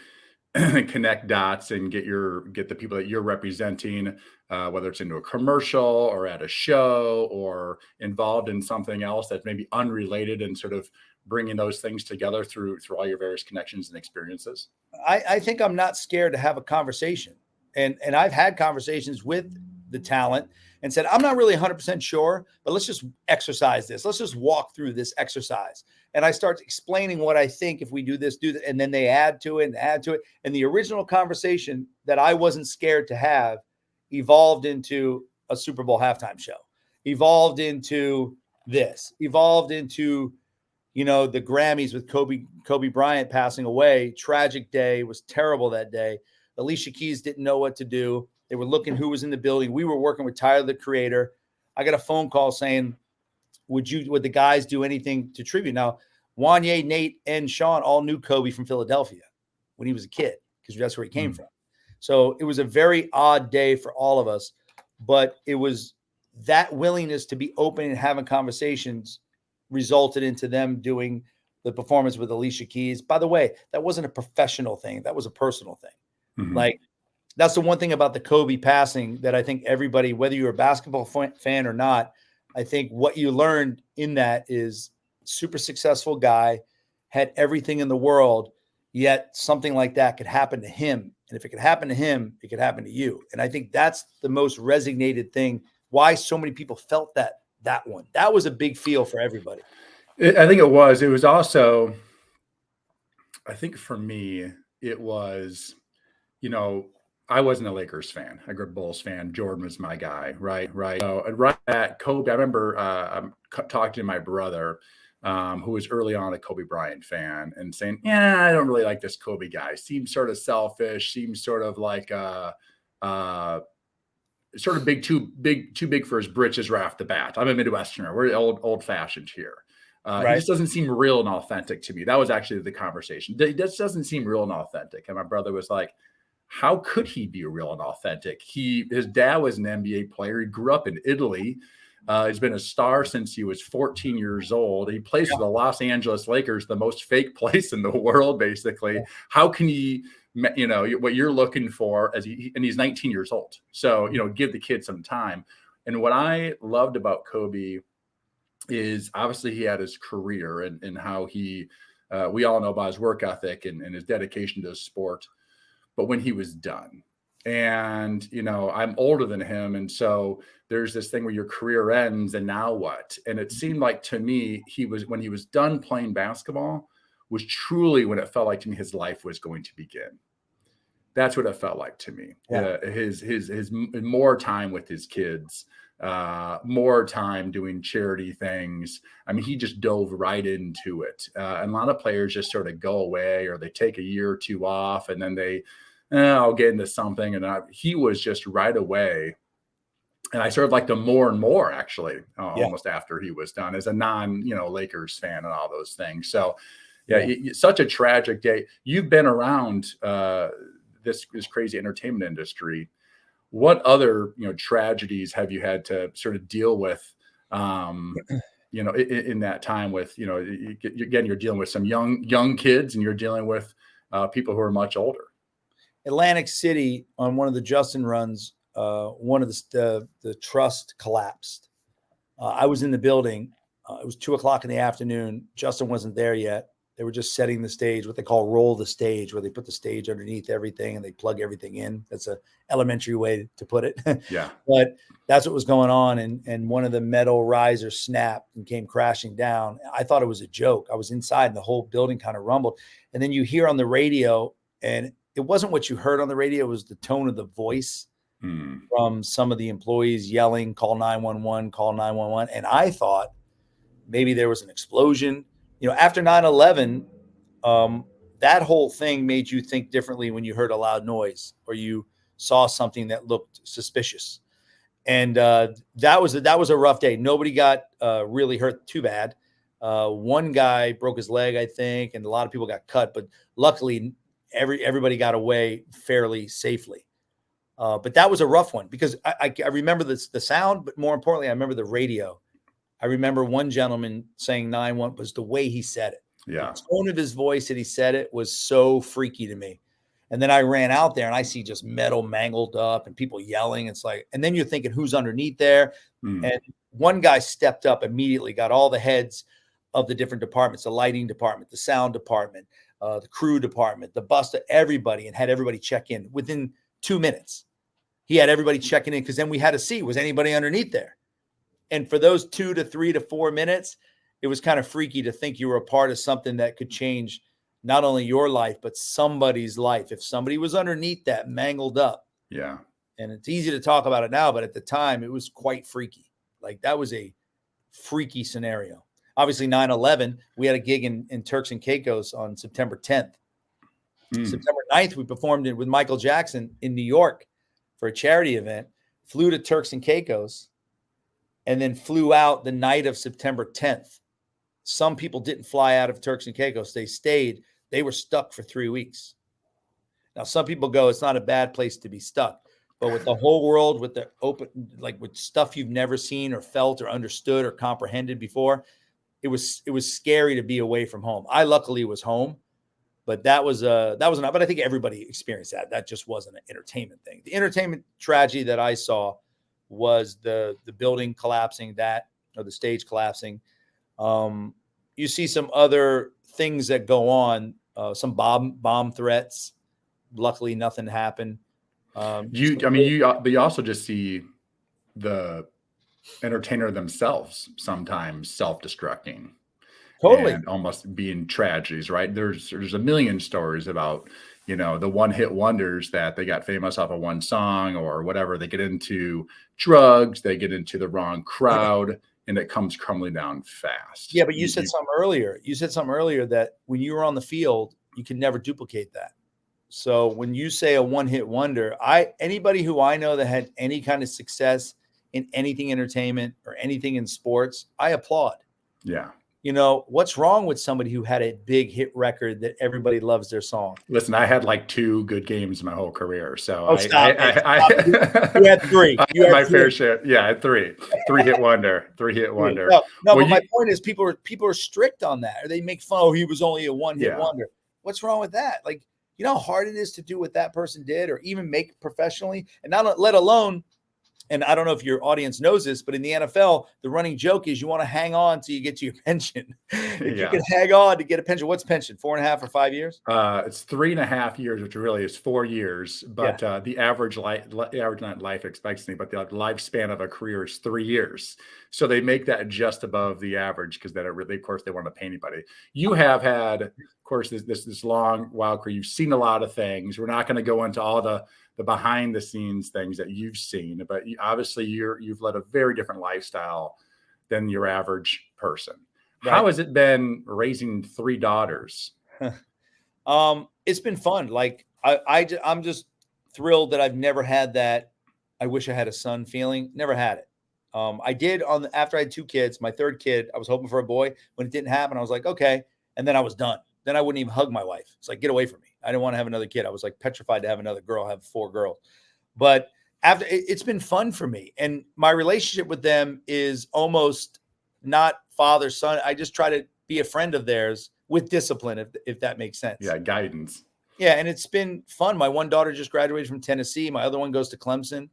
[SPEAKER 2] connect dots and get the people that you're representing, whether it's into a commercial or at a show or involved in something else that's maybe unrelated, and sort of bringing those things together through all your various connections and experiences?
[SPEAKER 3] I think I'm not scared to have a conversation. And I've had conversations with the talent and said, "I'm not really 100% sure, but let's just exercise this. Let's just walk through this exercise." And I start explaining what I think if we do this, do that. And then they add to it and add to it. And the original conversation that I wasn't scared to have evolved into a Super Bowl halftime show, evolved into this, evolved into, the Grammys with Kobe Bryant passing away. Tragic day. It was terrible that day. Alicia Keys didn't know what to do. They were looking who was in the building. We were working with Tyler, the Creator. I got a phone call saying, would the guys do anything to tribute? Now, Wanye, Nate, and Sean all knew Kobe from Philadelphia when he was a kid because that's where he came from. So it was a very odd day for all of us, but it was that willingness to be open and having conversations resulted into them doing the performance with Alicia Keys. By the way, that wasn't a professional thing. That was a personal thing.
[SPEAKER 2] Mm-hmm.
[SPEAKER 3] Like, that's the one thing about the Kobe passing that I think everybody, whether you're a basketball fan or not, I think what you learned in that is super successful guy, had everything in the world, yet something like that could happen to him. And if it could happen to him, it could happen to you. And I think that's the most resonated thing, why so many people felt that one. That was a big feel for everybody.
[SPEAKER 2] I think it was also, I think for me, it was, I wasn't a Lakers fan. I grew up a Bulls fan. Jordan was my guy, right? So right at Kobe, I remember talking to my brother, who was early on a Kobe Bryant fan, and saying, "Yeah, I don't really like this Kobe guy. Seems sort of selfish. Seems sort of like sort of too big for his britches right off the bat. I'm a Midwesterner. We're old fashioned here. He just doesn't seem real and authentic to me." That was actually the conversation. It just doesn't seem real and authentic. And my brother was like, how could he be real and authentic? His dad was an NBA player. He grew up in Italy. He's been a star since he was 14 years old. He plays for the Los Angeles Lakers, the most fake place in the world, basically.
[SPEAKER 3] Yeah.
[SPEAKER 2] How can he, what you're looking for and he's 19 years old. So, give the kid some time. And what I loved about Kobe is obviously he had his career and how we all know about his work ethic and his dedication to his sport. But when he was done, and I'm older than him, and so there's this thing where your career ends and now what? And it seemed like to me when he was done playing basketball was truly when it felt like to me his life was going to begin. That's what it felt like to me.
[SPEAKER 3] Yeah.
[SPEAKER 2] His more time with his kids, more time doing charity things. I mean, he just dove right into it. And a lot of players just sort of go away, or they take a year or two off, and then I'll get into something. And he was just right away. And I sort of liked him more and more, actually, almost after he was done, as a Lakers fan and all those things. So, such a tragic day. You've been around this crazy entertainment industry. What other tragedies have you had to sort of deal with? In that time with again, you're dealing with some young kids, and you're dealing with people who are much older.
[SPEAKER 3] Atlantic City, on one of the Justin runs, one of the trust collapsed. I was in the building. It was 2:00 in the afternoon. Justin wasn't there yet. They were just setting the stage, what they call roll the stage, where they put the stage underneath everything and they plug everything in. That's an elementary way to put it.
[SPEAKER 2] Yeah.
[SPEAKER 3] But that's what was going on. And one of the metal risers snapped and came crashing down. I thought it was a joke. I was inside and the whole building kind of rumbled. And then you hear on the radio, and it wasn't what you heard on the radio, it was the tone of the voice from some of the employees yelling, call 911, call 911. And I thought maybe there was an explosion. After 9/11, that whole thing made you think differently when you heard a loud noise or you saw something that looked suspicious. And that was a rough day. Nobody got really hurt too bad. One guy broke his leg, I think, and a lot of people got cut. But luckily, everybody got away fairly safely. But that was a rough one because I remember the sound, but more importantly, I remember the radio. I remember one gentleman saying 911 was the way he said it.
[SPEAKER 2] Yeah.
[SPEAKER 3] The tone of his voice that he said it was so freaky to me. And then I ran out there and I see just metal mangled up and people yelling. It's like, and then you're thinking who's underneath there. And one guy stepped up immediately, got all the heads of the different departments, the lighting department, the sound department, the crew department, the bus, everybody, and had everybody check in within 2 minutes. He had everybody checking in because then we had to see, was anybody underneath there? And for those 2 to 3 to 4 minutes, it was kind of freaky to think you were a part of something that could change not only your life, but somebody's life. If somebody was underneath that mangled up.
[SPEAKER 2] Yeah.
[SPEAKER 3] And it's easy to talk about it now, but at the time it was quite freaky. Like that was a freaky scenario. Obviously 9/11, we had a gig in Turks and Caicos on September 10th. September 9th, we performed it with Michael Jackson in New York for a charity event, flew to Turks and Caicos, and then flew out the night of September 10th. Some people didn't fly out of Turks and Caicos. They stayed. They were stuck for 3 weeks. Now, some people go, it's not a bad place to be stuck. But with the whole world, with the open, like with stuff you've never seen or felt or understood or comprehended before, it was scary to be away from home. I luckily was home, but that was not. But I think everybody experienced that. That just wasn't an entertainment thing. The entertainment tragedy that I saw was the building collapsing, or the stage collapsing. You see some other things that go on, some bomb threats. Luckily, nothing happened.
[SPEAKER 2] But you also just see the entertainer themselves sometimes self-destructing.
[SPEAKER 3] Totally.
[SPEAKER 2] And almost being tragedies, right? There's a million stories about, the one-hit wonders that they got famous off of one song or whatever. They get into drugs, they get into the wrong crowd, and it comes crumbling down fast.
[SPEAKER 3] Yeah, but you said something earlier. You said something earlier that when you were on the field, you can never duplicate that. So when you say a one-hit wonder, anybody who I know that had any kind of success in anything entertainment or anything in sports, I applaud.
[SPEAKER 2] Yeah.
[SPEAKER 3] what's wrong with somebody who had a big hit record that everybody loves their song?
[SPEAKER 2] Listen, I had like 2 good games in my whole career, so
[SPEAKER 3] Oh, stop it. Stop it. You had 3.
[SPEAKER 2] I
[SPEAKER 3] You
[SPEAKER 2] had
[SPEAKER 3] had
[SPEAKER 2] my
[SPEAKER 3] 3.
[SPEAKER 2] fair share. Yeah, I had 3 hit wonder, 3 hit wonder.
[SPEAKER 3] No,
[SPEAKER 2] Well,
[SPEAKER 3] but my point is people are strict on that. Or they make fun, oh, he was only a one-hit
[SPEAKER 2] Yeah.
[SPEAKER 3] wonder. What's wrong with that? Like, you know how hard it is to do what that person did or even make professionally, and not let alone. And I don't know if your audience knows this, but in the NFL, the running joke is you want to hang on till you get to your pension. If you can hang on to get a pension, what's pension? 4.5 or 5 years?
[SPEAKER 2] It's 3.5 years, which really is 4 years. But the average not life expectancy, but the lifespan of a career is 3 years. So they make that just above the average because then of course, they want to pay anybody. You have had, of course, this long wild career. You've seen a lot of things. We're not going to go into all the behind the scenes things that you've seen, but obviously you've led a very different lifestyle than your average person. Right. How has it been raising 3 daughters?
[SPEAKER 3] It's been fun. Like I'm just thrilled that I've never had that. I wish I had a son feeling. Never had it. I did after I had 2 kids, my 3rd kid, I was hoping for a boy. When it didn't happen, I was like, okay. And then I was done. Then I wouldn't even hug my wife. It's like, get away from me. I didn't want to have another kid. I was like petrified to have another girl, have 4 girls. But after it's been fun for me. And my relationship with them is almost not father, son. I just try to be a friend of theirs with discipline, if that makes sense.
[SPEAKER 2] Yeah, guidance.
[SPEAKER 3] Yeah, and it's been fun. My one daughter just graduated from Tennessee. My other one goes to Clemson.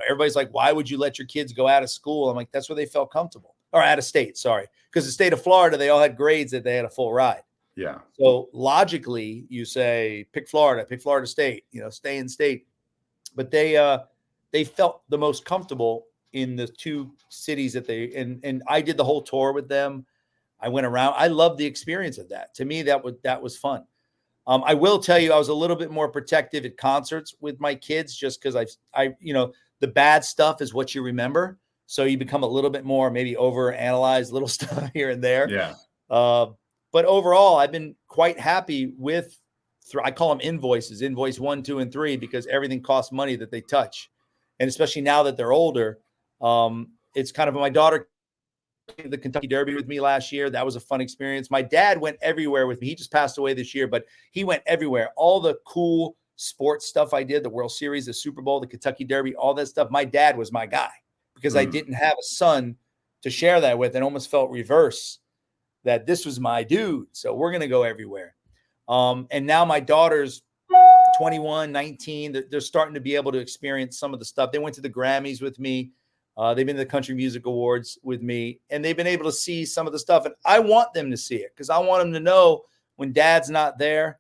[SPEAKER 3] Everybody's like, why would you let your kids go out of school? I'm like, that's where they felt comfortable. Or out of state, sorry. Because the state of Florida, they all had grades that they had a full ride.
[SPEAKER 2] Yeah.
[SPEAKER 3] So logically, you say pick Florida State, stay in state. But they felt the most comfortable in the 2 cities that and I did the whole tour with them. I went around. I loved the experience of that. To me, that was fun. I will tell you, I was a little bit more protective at concerts with my kids, just because the bad stuff is what you remember. So you become a little bit more maybe over-analyze little stuff here and there.
[SPEAKER 2] Yeah.
[SPEAKER 3] But overall, I've been quite happy with, I call them invoice 1, 2, and 3, because everything costs money that they touch. And especially now that they're older, it's kind of, my daughter came to the Kentucky Derby with me last year. That was a fun experience. My dad went everywhere with me. He just passed away this year, but he went everywhere. All the cool sports stuff I did, the World Series, the Super Bowl, the Kentucky Derby, all that stuff. My dad was my guy because I didn't have a son to share that with, and almost felt reverse that this was my dude. So we're going to go everywhere. And now my daughter's 21, 19. They're starting to be able to experience some of the stuff. They went to the Grammys with me. They've been to the Country Music Awards with me, and they've been able to see some of the stuff. And I want them to see it because I want them to know when dad's not there,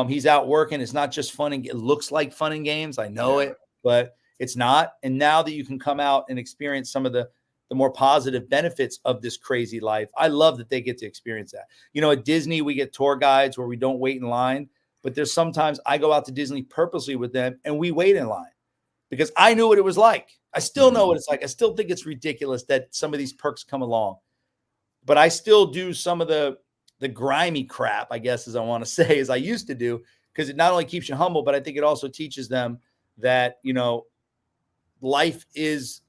[SPEAKER 3] he's out working. It's not just fun. It looks like fun and games. I know it, but it's not. And now that you can come out and experience some of the more positive benefits of this crazy life, I love that they get to experience that. At Disney, we get tour guides where we don't wait in line, but there's sometimes I go out to Disney purposely with them and we wait in line because I knew what it was like. I still know what it's like. I still think it's ridiculous that some of these perks come along, but I still do some of the grimy crap, I guess, as I want to say, as I used to do, because it not only keeps you humble, but I think it also teaches them that, life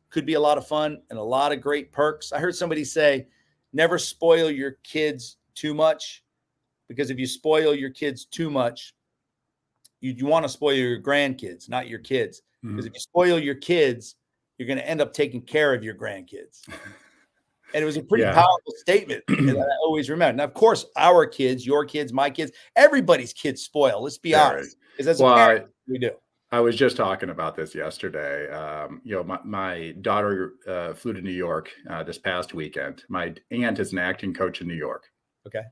[SPEAKER 3] could be a lot of fun and a lot of great perks. I heard somebody say, never spoil your kids too much, because if you spoil your kids too much, you want to spoil your grandkids, not your kids. Because if you spoil your kids, you're going to end up taking care of your grandkids. And it was a pretty powerful statement that I always remember. Now, of course, our kids, your kids, my kids, everybody's kids spoil. Let's be honest. Because as a parent, we do.
[SPEAKER 2] I was just talking about this yesterday. My daughter flew to New York this past weekend. My aunt is an acting coach in New York.
[SPEAKER 3] Okay.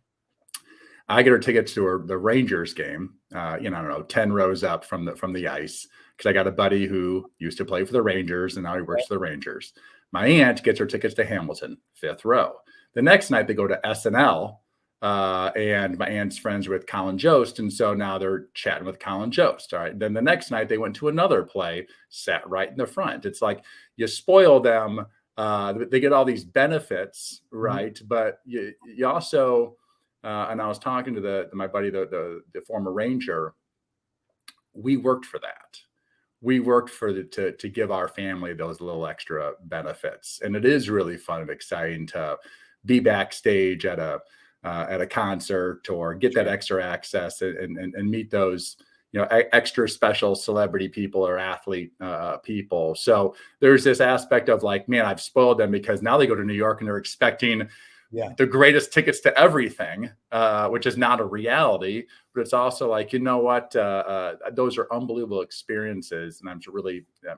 [SPEAKER 2] I get her tickets to the Rangers game. I don't know, 10 rows up from the ice, because I got a buddy who used to play for the Rangers and now he works for the Rangers. My aunt gets her tickets to Hamilton, 5th row. The next night they go to SNL. And my aunt's friends with Colin Jost. And so now they're chatting with Colin Jost. All right. Then the next night they went to another play, sat right in the front. It's like you spoil them. They get all these benefits, right? But you also, and I was talking to my buddy, the former Ranger, we worked for that. We worked to give our family those little extra benefits. And it is really fun and exciting to be backstage at a concert or get that extra access and meet those, extra special celebrity people or athlete people. So there's this aspect of like, man, I've spoiled them because now they go to New York and they're expecting the greatest tickets to everything, which is not a reality, but it's also like, you know what, those are unbelievable experiences. And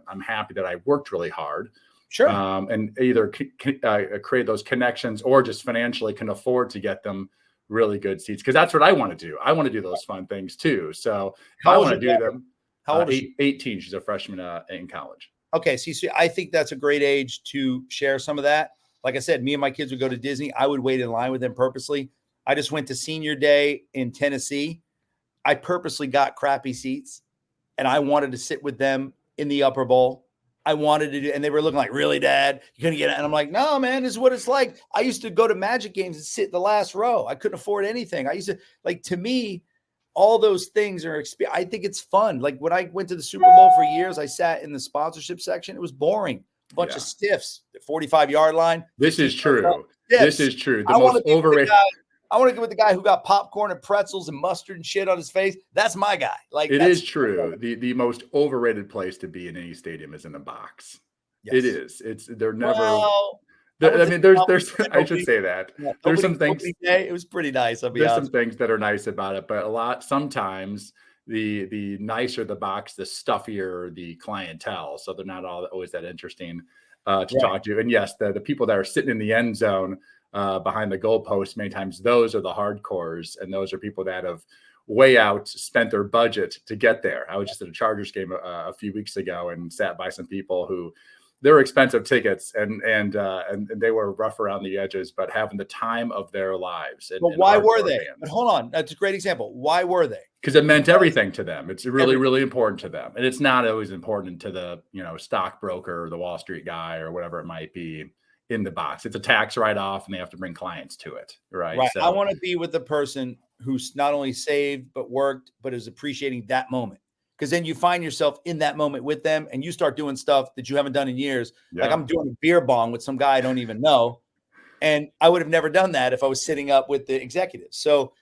[SPEAKER 2] I'm happy that I worked really hard.
[SPEAKER 3] Sure.
[SPEAKER 2] And either create those connections or just financially can afford to get them really good seats. Cause that's what I want to do. I want to do those fun things too. So if I want to do them,
[SPEAKER 3] how old is she?
[SPEAKER 2] 18. She's a freshman in college.
[SPEAKER 3] Okay. So I think that's a great age to share some of that. Like I said, me and my kids would go to Disney. I would wait in line with them purposely. I just went to senior day in Tennessee. I purposely got crappy seats and I wanted to sit with them in the upper bowl. I wanted to do, and they were looking like, really, Dad, you're going to get it. And I'm like, no, man, this is what it's like. I used to go to Magic games and sit in the last row. I couldn't afford anything. I used to, like, to me, all those things are, I think it's fun. Like when I went to the Super Bowl for years, I sat in the sponsorship section. It was boring. A bunch of stiffs, the 45-yard line.
[SPEAKER 2] This is true. This is true. The most overrated.
[SPEAKER 3] I want to go with the guy who got popcorn and pretzels and mustard and shit on his face. That's my guy. Like
[SPEAKER 2] it is true. The most overrated place to be in any stadium is in the box. Yes. It is. They're never. Well, there's. I should say that. There's some things.
[SPEAKER 3] It was pretty nice.
[SPEAKER 2] There's some things that are nice about it, but sometimes the nicer the box, the stuffier the clientele. So they're not always that interesting to talk to. And yes, the people that are sitting in the end zone. Behind the goalpost, many times those are the hardcores, and those are people that have way out spent their budget to get there. I was just at a Chargers game a few weeks ago and sat by some people who they're expensive tickets and they were rough around the edges, but having the time of their lives.
[SPEAKER 3] But why were they? But hold on, that's a great example. Why were they?
[SPEAKER 2] Because it meant everything to them. It's really, really important to them, and it's not always important to the stockbroker or the Wall Street guy or whatever it might be. In the box, it's a tax write-off, and they have to bring clients to it, right?
[SPEAKER 3] So, I want to be with the person who's not only saved but worked, but is appreciating that moment. Because then you find yourself in that moment with them, and you start doing stuff that you haven't done in years. Like I'm doing a beer bong with some guy I don't even know, and I would have never done that if I was sitting up with the executives. So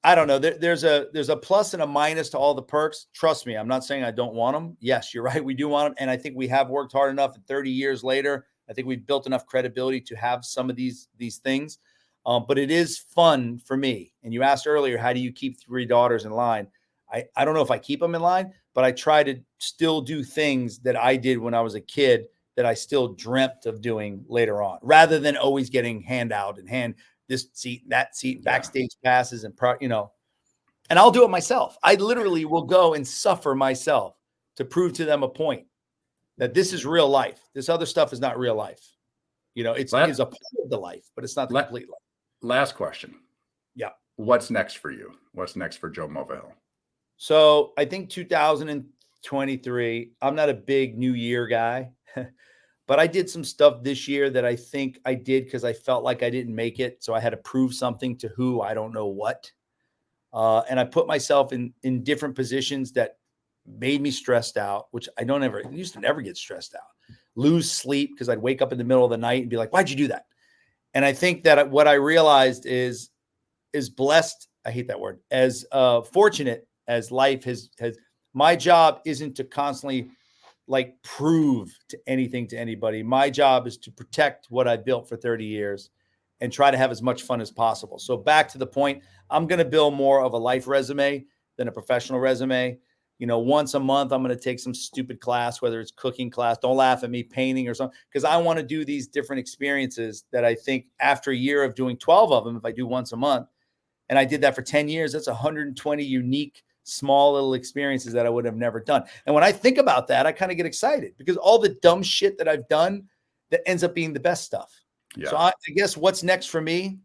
[SPEAKER 3] I don't know. There's a plus and a minus to all the perks. Trust me, I'm not saying I don't want them. Yes, you're right. We do want them, and I think we have worked hard enough. And 30 years later. I think we've built enough credibility to have some of these things, but it is fun for me. And you asked earlier, how do you keep 3 daughters in line? I don't know if I keep them in line, but I try to still do things that I did when I was a kid that I still dreamt of doing later on, rather than always getting handout and hand this seat, that seat, backstage passes, and and I'll do it myself. I literally will go and suffer myself to prove to them a point. That this is real life. This other stuff is not real life. It's a part of the life, but it's not the complete life.
[SPEAKER 2] Last question.
[SPEAKER 3] Yeah.
[SPEAKER 2] What's next for you? What's next for Joe Mulvihill?
[SPEAKER 3] So I think 2023, I'm not a big New Year guy, but I did some stuff this year that I think I did because I felt like I didn't make it. So I had to prove something to who, I don't know what. And I put myself in different positions that made me stressed out, which I used to never get stressed out, lose sleep because I'd wake up in the middle of the night and be like, why'd you do that? And I think that what I realized is blessed. I hate that word, as fortunate as life has. My job isn't to constantly like prove to anything to anybody. My job is to protect what I built for 30 years and try to have as much fun as possible. So back to the point, I'm going to build more of a life resume than a professional resume. Once a month, I'm going to take some stupid class, whether it's cooking class, don't laugh at me, painting or something, because I want to do these different experiences that I think after a year of doing 12 of them, if I do once a month, and I did that for 10 years, that's 120 unique, small little experiences that I would have never done. And when I think about that, I kind of get excited because all the dumb shit that I've done that ends up being the best stuff. Yeah. So I guess what's next for me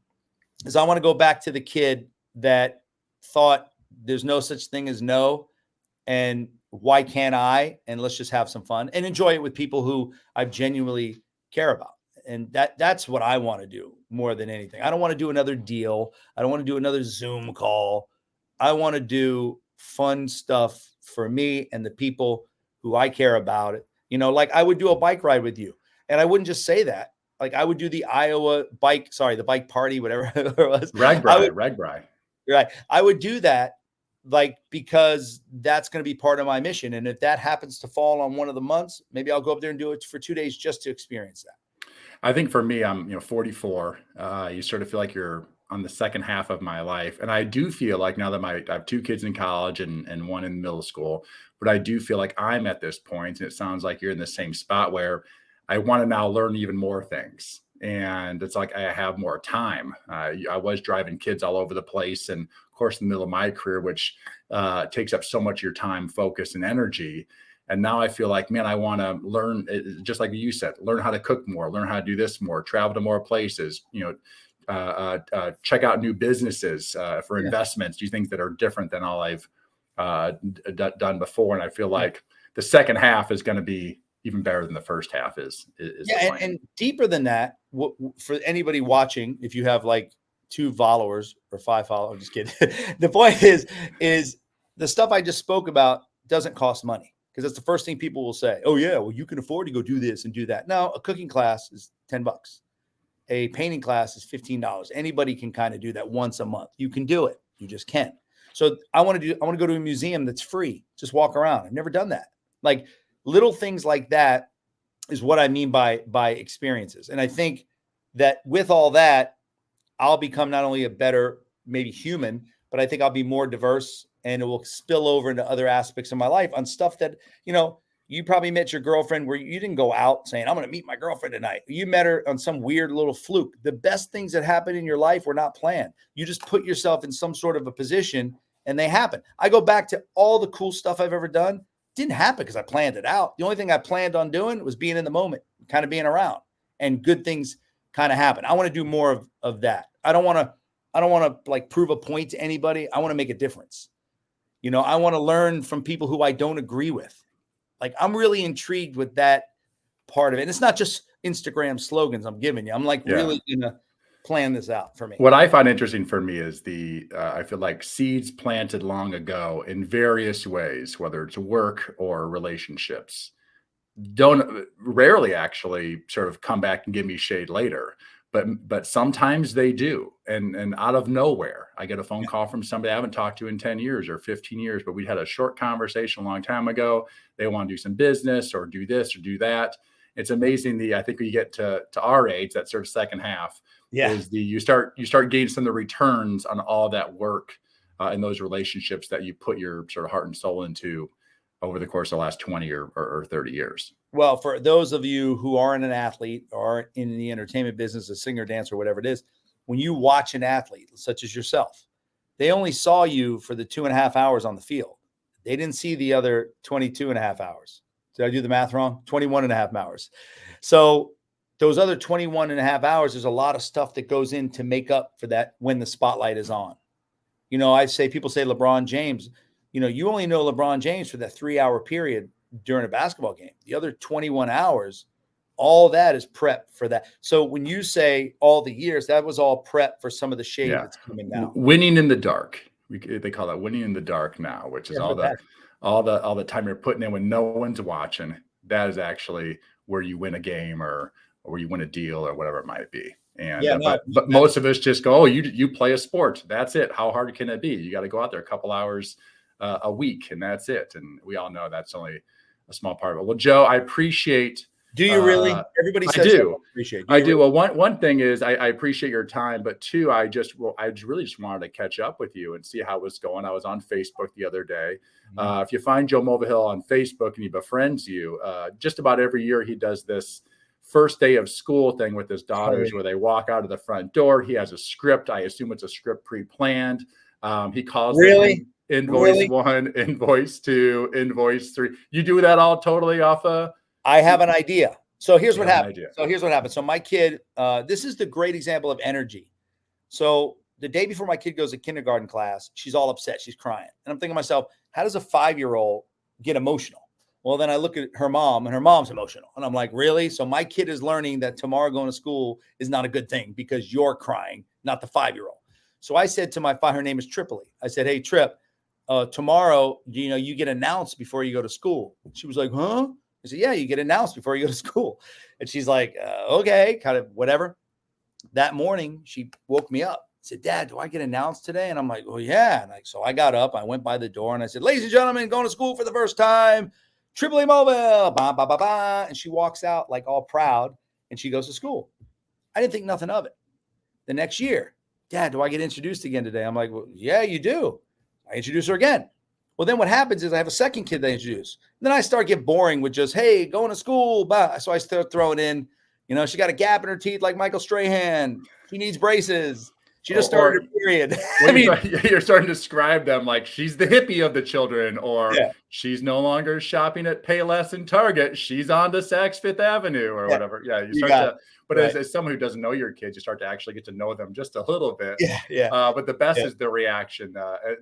[SPEAKER 3] is I want to go back to the kid that thought there's no such thing as no. And why can't I? And let's just have some fun and enjoy it with people who I genuinely care about. And that's what I want to do more than anything. I don't want to do another deal. I don't want to do another Zoom call. I want to do fun stuff for me and the people who I care about. Like I would do a bike ride with you. And I wouldn't just say that. Like I would do the the bike party, whatever it was.
[SPEAKER 2] Ragbri.
[SPEAKER 3] Right. I would do that like because that's going to be part of my mission. And if that happens to fall on one of the months, maybe I'll go up there and do it for 2 days just to experience that.
[SPEAKER 2] I think for me, I'm 44. You sort of feel like you're on the second half of my life, and I do feel like now that I have two kids in college and one in middle school, but I do feel like I'm at this point, and it sounds like you're in the same spot where I want to now learn even more things, and it's like I have more time. I was driving kids all over the place, and of course, in the middle of my career, which takes up so much of your time, focus, and energy. And now I feel like, man, I want to learn, just like you said, learn how to cook more, learn how to do this more, travel to more places, check out new businesses for investments, do things that are different than all I've done before. And I feel like the second half is going to be even better than the first half is.
[SPEAKER 3] And deeper than that, for anybody watching, if you have like 2 followers or 5 followers, I'm just kidding. The point is the stuff I just spoke about doesn't cost money. Because that's the first thing people will say. Oh, yeah, well, you can afford to go do this and do that. No, a cooking class is $10. A painting class is $15. Anybody can kind of do that once a month. You can do it. You just can. So I want to go to a museum that's free. Just walk around. I've never done that. Like little things like that is what I mean by experiences. And I think that with all that, I'll become not only a better, maybe human, but I think I'll be more diverse. And it will spill over into other aspects of my life on stuff that, you probably met your girlfriend where you didn't go out saying, I'm going to meet my girlfriend tonight. You met her on some weird little fluke. The best things that happen in your life were not planned. You just put yourself in some sort of a position and they happen. I go back to all the cool stuff I've ever done. Didn't happen because I planned it out. The only thing I planned on doing was being in the moment, kind of being around, and good things kind of happen. I want to do more of that. I don't want to like prove a point to anybody. I want to make a difference. I want to learn from people who I don't agree with. Like, I'm really intrigued with that part of it. And it's not just Instagram slogans I'm giving you. I'm like really going to plan this out for me.
[SPEAKER 2] What I find interesting for me is I feel like seeds planted long ago in various ways, whether it's work or relationships, don't rarely actually sort of come back and give me shade later. But sometimes they do. And out of nowhere, I get a phone call from somebody I haven't talked to in 10 years or 15 years, but we had a short conversation a long time ago. They want to do some business or do this or do that. It's amazing. I think when you get to our age, that sort of second half is you start getting some of the returns on all that work in those relationships that you put your sort of heart and soul into over the course of the last 20 or 30 years.
[SPEAKER 3] Well, for those of you who aren't an athlete or in the entertainment business, a singer, dancer, whatever it is, when you watch an athlete such as yourself, they only saw you for the 2.5 hours on the field. They didn't see the other 22.5 hours. Did I do the math wrong? 21.5 hours. So those other 21.5 hours, there's a lot of stuff that goes in to make up for that when the spotlight is on. People say LeBron James, you only know LeBron James for that 3-hour period during a basketball game. The other 21 hours, all that is prep for that. So when you say all the years, that was all prep for some of the shade that's coming now.
[SPEAKER 2] Winning in the dark. They call that winning in the dark now, which is all the time you're putting in when no one's watching. That is actually where you win a game or where you win a deal or whatever it might be. And but most of us just go, oh, you play a sport. That's it. How hard can it be? You got to go out there a couple hours a week, and that's it. And we all know that's only a small part of it. Well, Joe, I appreciate.
[SPEAKER 3] Do you really? Everybody says
[SPEAKER 2] I do.
[SPEAKER 3] Appreciate.
[SPEAKER 2] I do. Well, one thing is I appreciate your time, but two, I really just wanted to catch up with you and see how it was going. I was on Facebook the other day. If you find Joe Mulvihill on Facebook and he befriends you, just about every year he does this first day of school thing with his daughters where they walk out of the front door. He has a script. I assume it's a script pre-planned. He calls them invoice 1, invoice 2, invoice 3. You do that all totally off
[SPEAKER 3] I have an idea. So here's what happened. So my kid, this is the great example of energy. So the day before my kid goes to kindergarten class, she's all upset. She's crying. And I'm thinking to myself, how does a 5-year-old get emotional? Well, then I look at her mom and her mom's emotional. And I'm like, really? So my kid is learning that tomorrow going to school is not a good thing because you're crying, not the 5-year-old. So I said to her name is Tripoli. I said, hey, Trip, tomorrow, you get announced before you go to school. She was like, huh? I said, yeah, you get announced before you go to school. And she's like, okay, kind of whatever. That morning, she woke me up. Said, Dad, do I get announced today? And I'm like, well, yeah. And so I got up, I went by the door and I said, ladies and gentlemen, going to school for the first time, Triple A Mulvilhill, bah, bah, bah, bah. And she walks out like all proud and she goes to school. I didn't think nothing of it. The next year, Dad, do I get introduced again today? I'm like, well, yeah, you do. I introduce her again. Well, then what happens is I have a second kid they introduce. And then I start get boring with just, hey, going to school. Bah. So I start throwing in, she got a gap in her teeth like Michael Strahan. She needs braces. She just started her period.
[SPEAKER 2] Well, you're starting to describe them like she's the hippie of the children, or she's no longer shopping at Payless and Target. She's on to Saks Fifth Avenue or whatever. Yeah, you start to. But as someone who doesn't know your kids, you start to actually get to know them just a little bit. But the best is the reaction.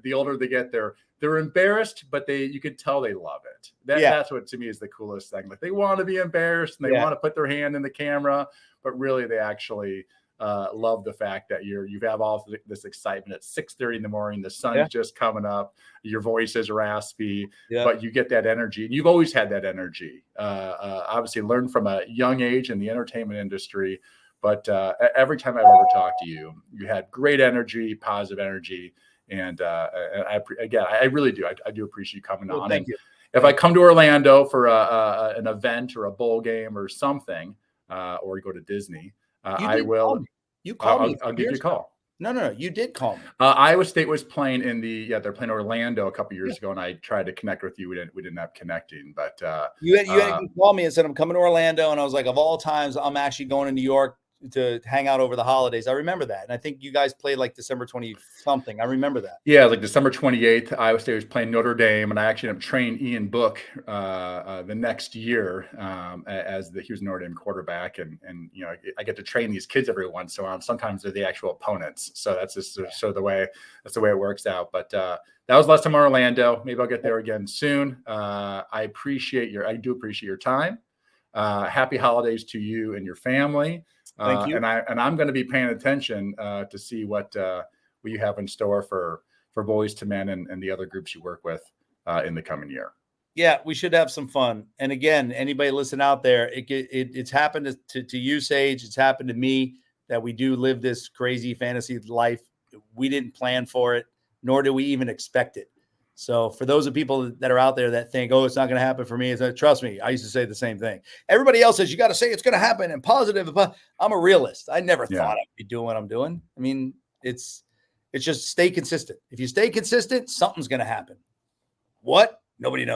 [SPEAKER 2] The older they get, they're embarrassed, but you can tell they love it. That's what to me is the coolest thing. Like they want to be embarrassed and they want to put their hand in the camera, but really they actually love the fact that you have all this excitement at 6:30 in the morning. The sun's just coming up. Your voice is raspy, but you get that energy. And you've always had that energy. Obviously, learned from a young age in the entertainment industry. But every time I've ever talked to you, you had great energy, positive energy. And I really do. I do appreciate you coming on.
[SPEAKER 3] Thank you.
[SPEAKER 2] If I come to Orlando for an event or a bowl game or something, or go to Disney, I will.
[SPEAKER 3] You called me.
[SPEAKER 2] I'll give you a call.
[SPEAKER 3] No. You did call me.
[SPEAKER 2] Iowa State was playing in they're playing Orlando a couple years ago, and I tried to connect with you. We didn't have connecting, but
[SPEAKER 3] you had to call me and said I'm coming to Orlando, and I was like, of all times, I'm actually going to New York to hang out over the holidays. I remember that, and I think you guys played like December 20 something. I remember that.
[SPEAKER 2] Yeah, like December 28th, Iowa State was playing Notre Dame, and I actually ended up training Ian Book the next year he was a Notre Dame quarterback, and I get to train these kids every once in a while. Sometimes they're the actual opponents, so that's just sort of the way it works out. But that was last time in Orlando. Maybe I'll get there again soon. I do appreciate your time. Happy holidays to you and your family.
[SPEAKER 3] Thank you.
[SPEAKER 2] And I'm going to be paying attention to see what you have in store for Boys to Men and the other groups you work with in the coming year.
[SPEAKER 3] Yeah, we should have some fun. And again, anybody listen out there, it's happened to you, Sage. It's happened to me that we do live this crazy fantasy life. We didn't plan for it, nor do we even expect it. So for those of people that are out there that think, oh, it's not going to happen for me, trust me, I used to say the same thing. Everybody else says you got to say it's going to happen and positive. I'm a realist. I never thought I'd be doing what I'm doing. I mean, it's just stay consistent. If you stay consistent, something's going to happen. What? Nobody knows.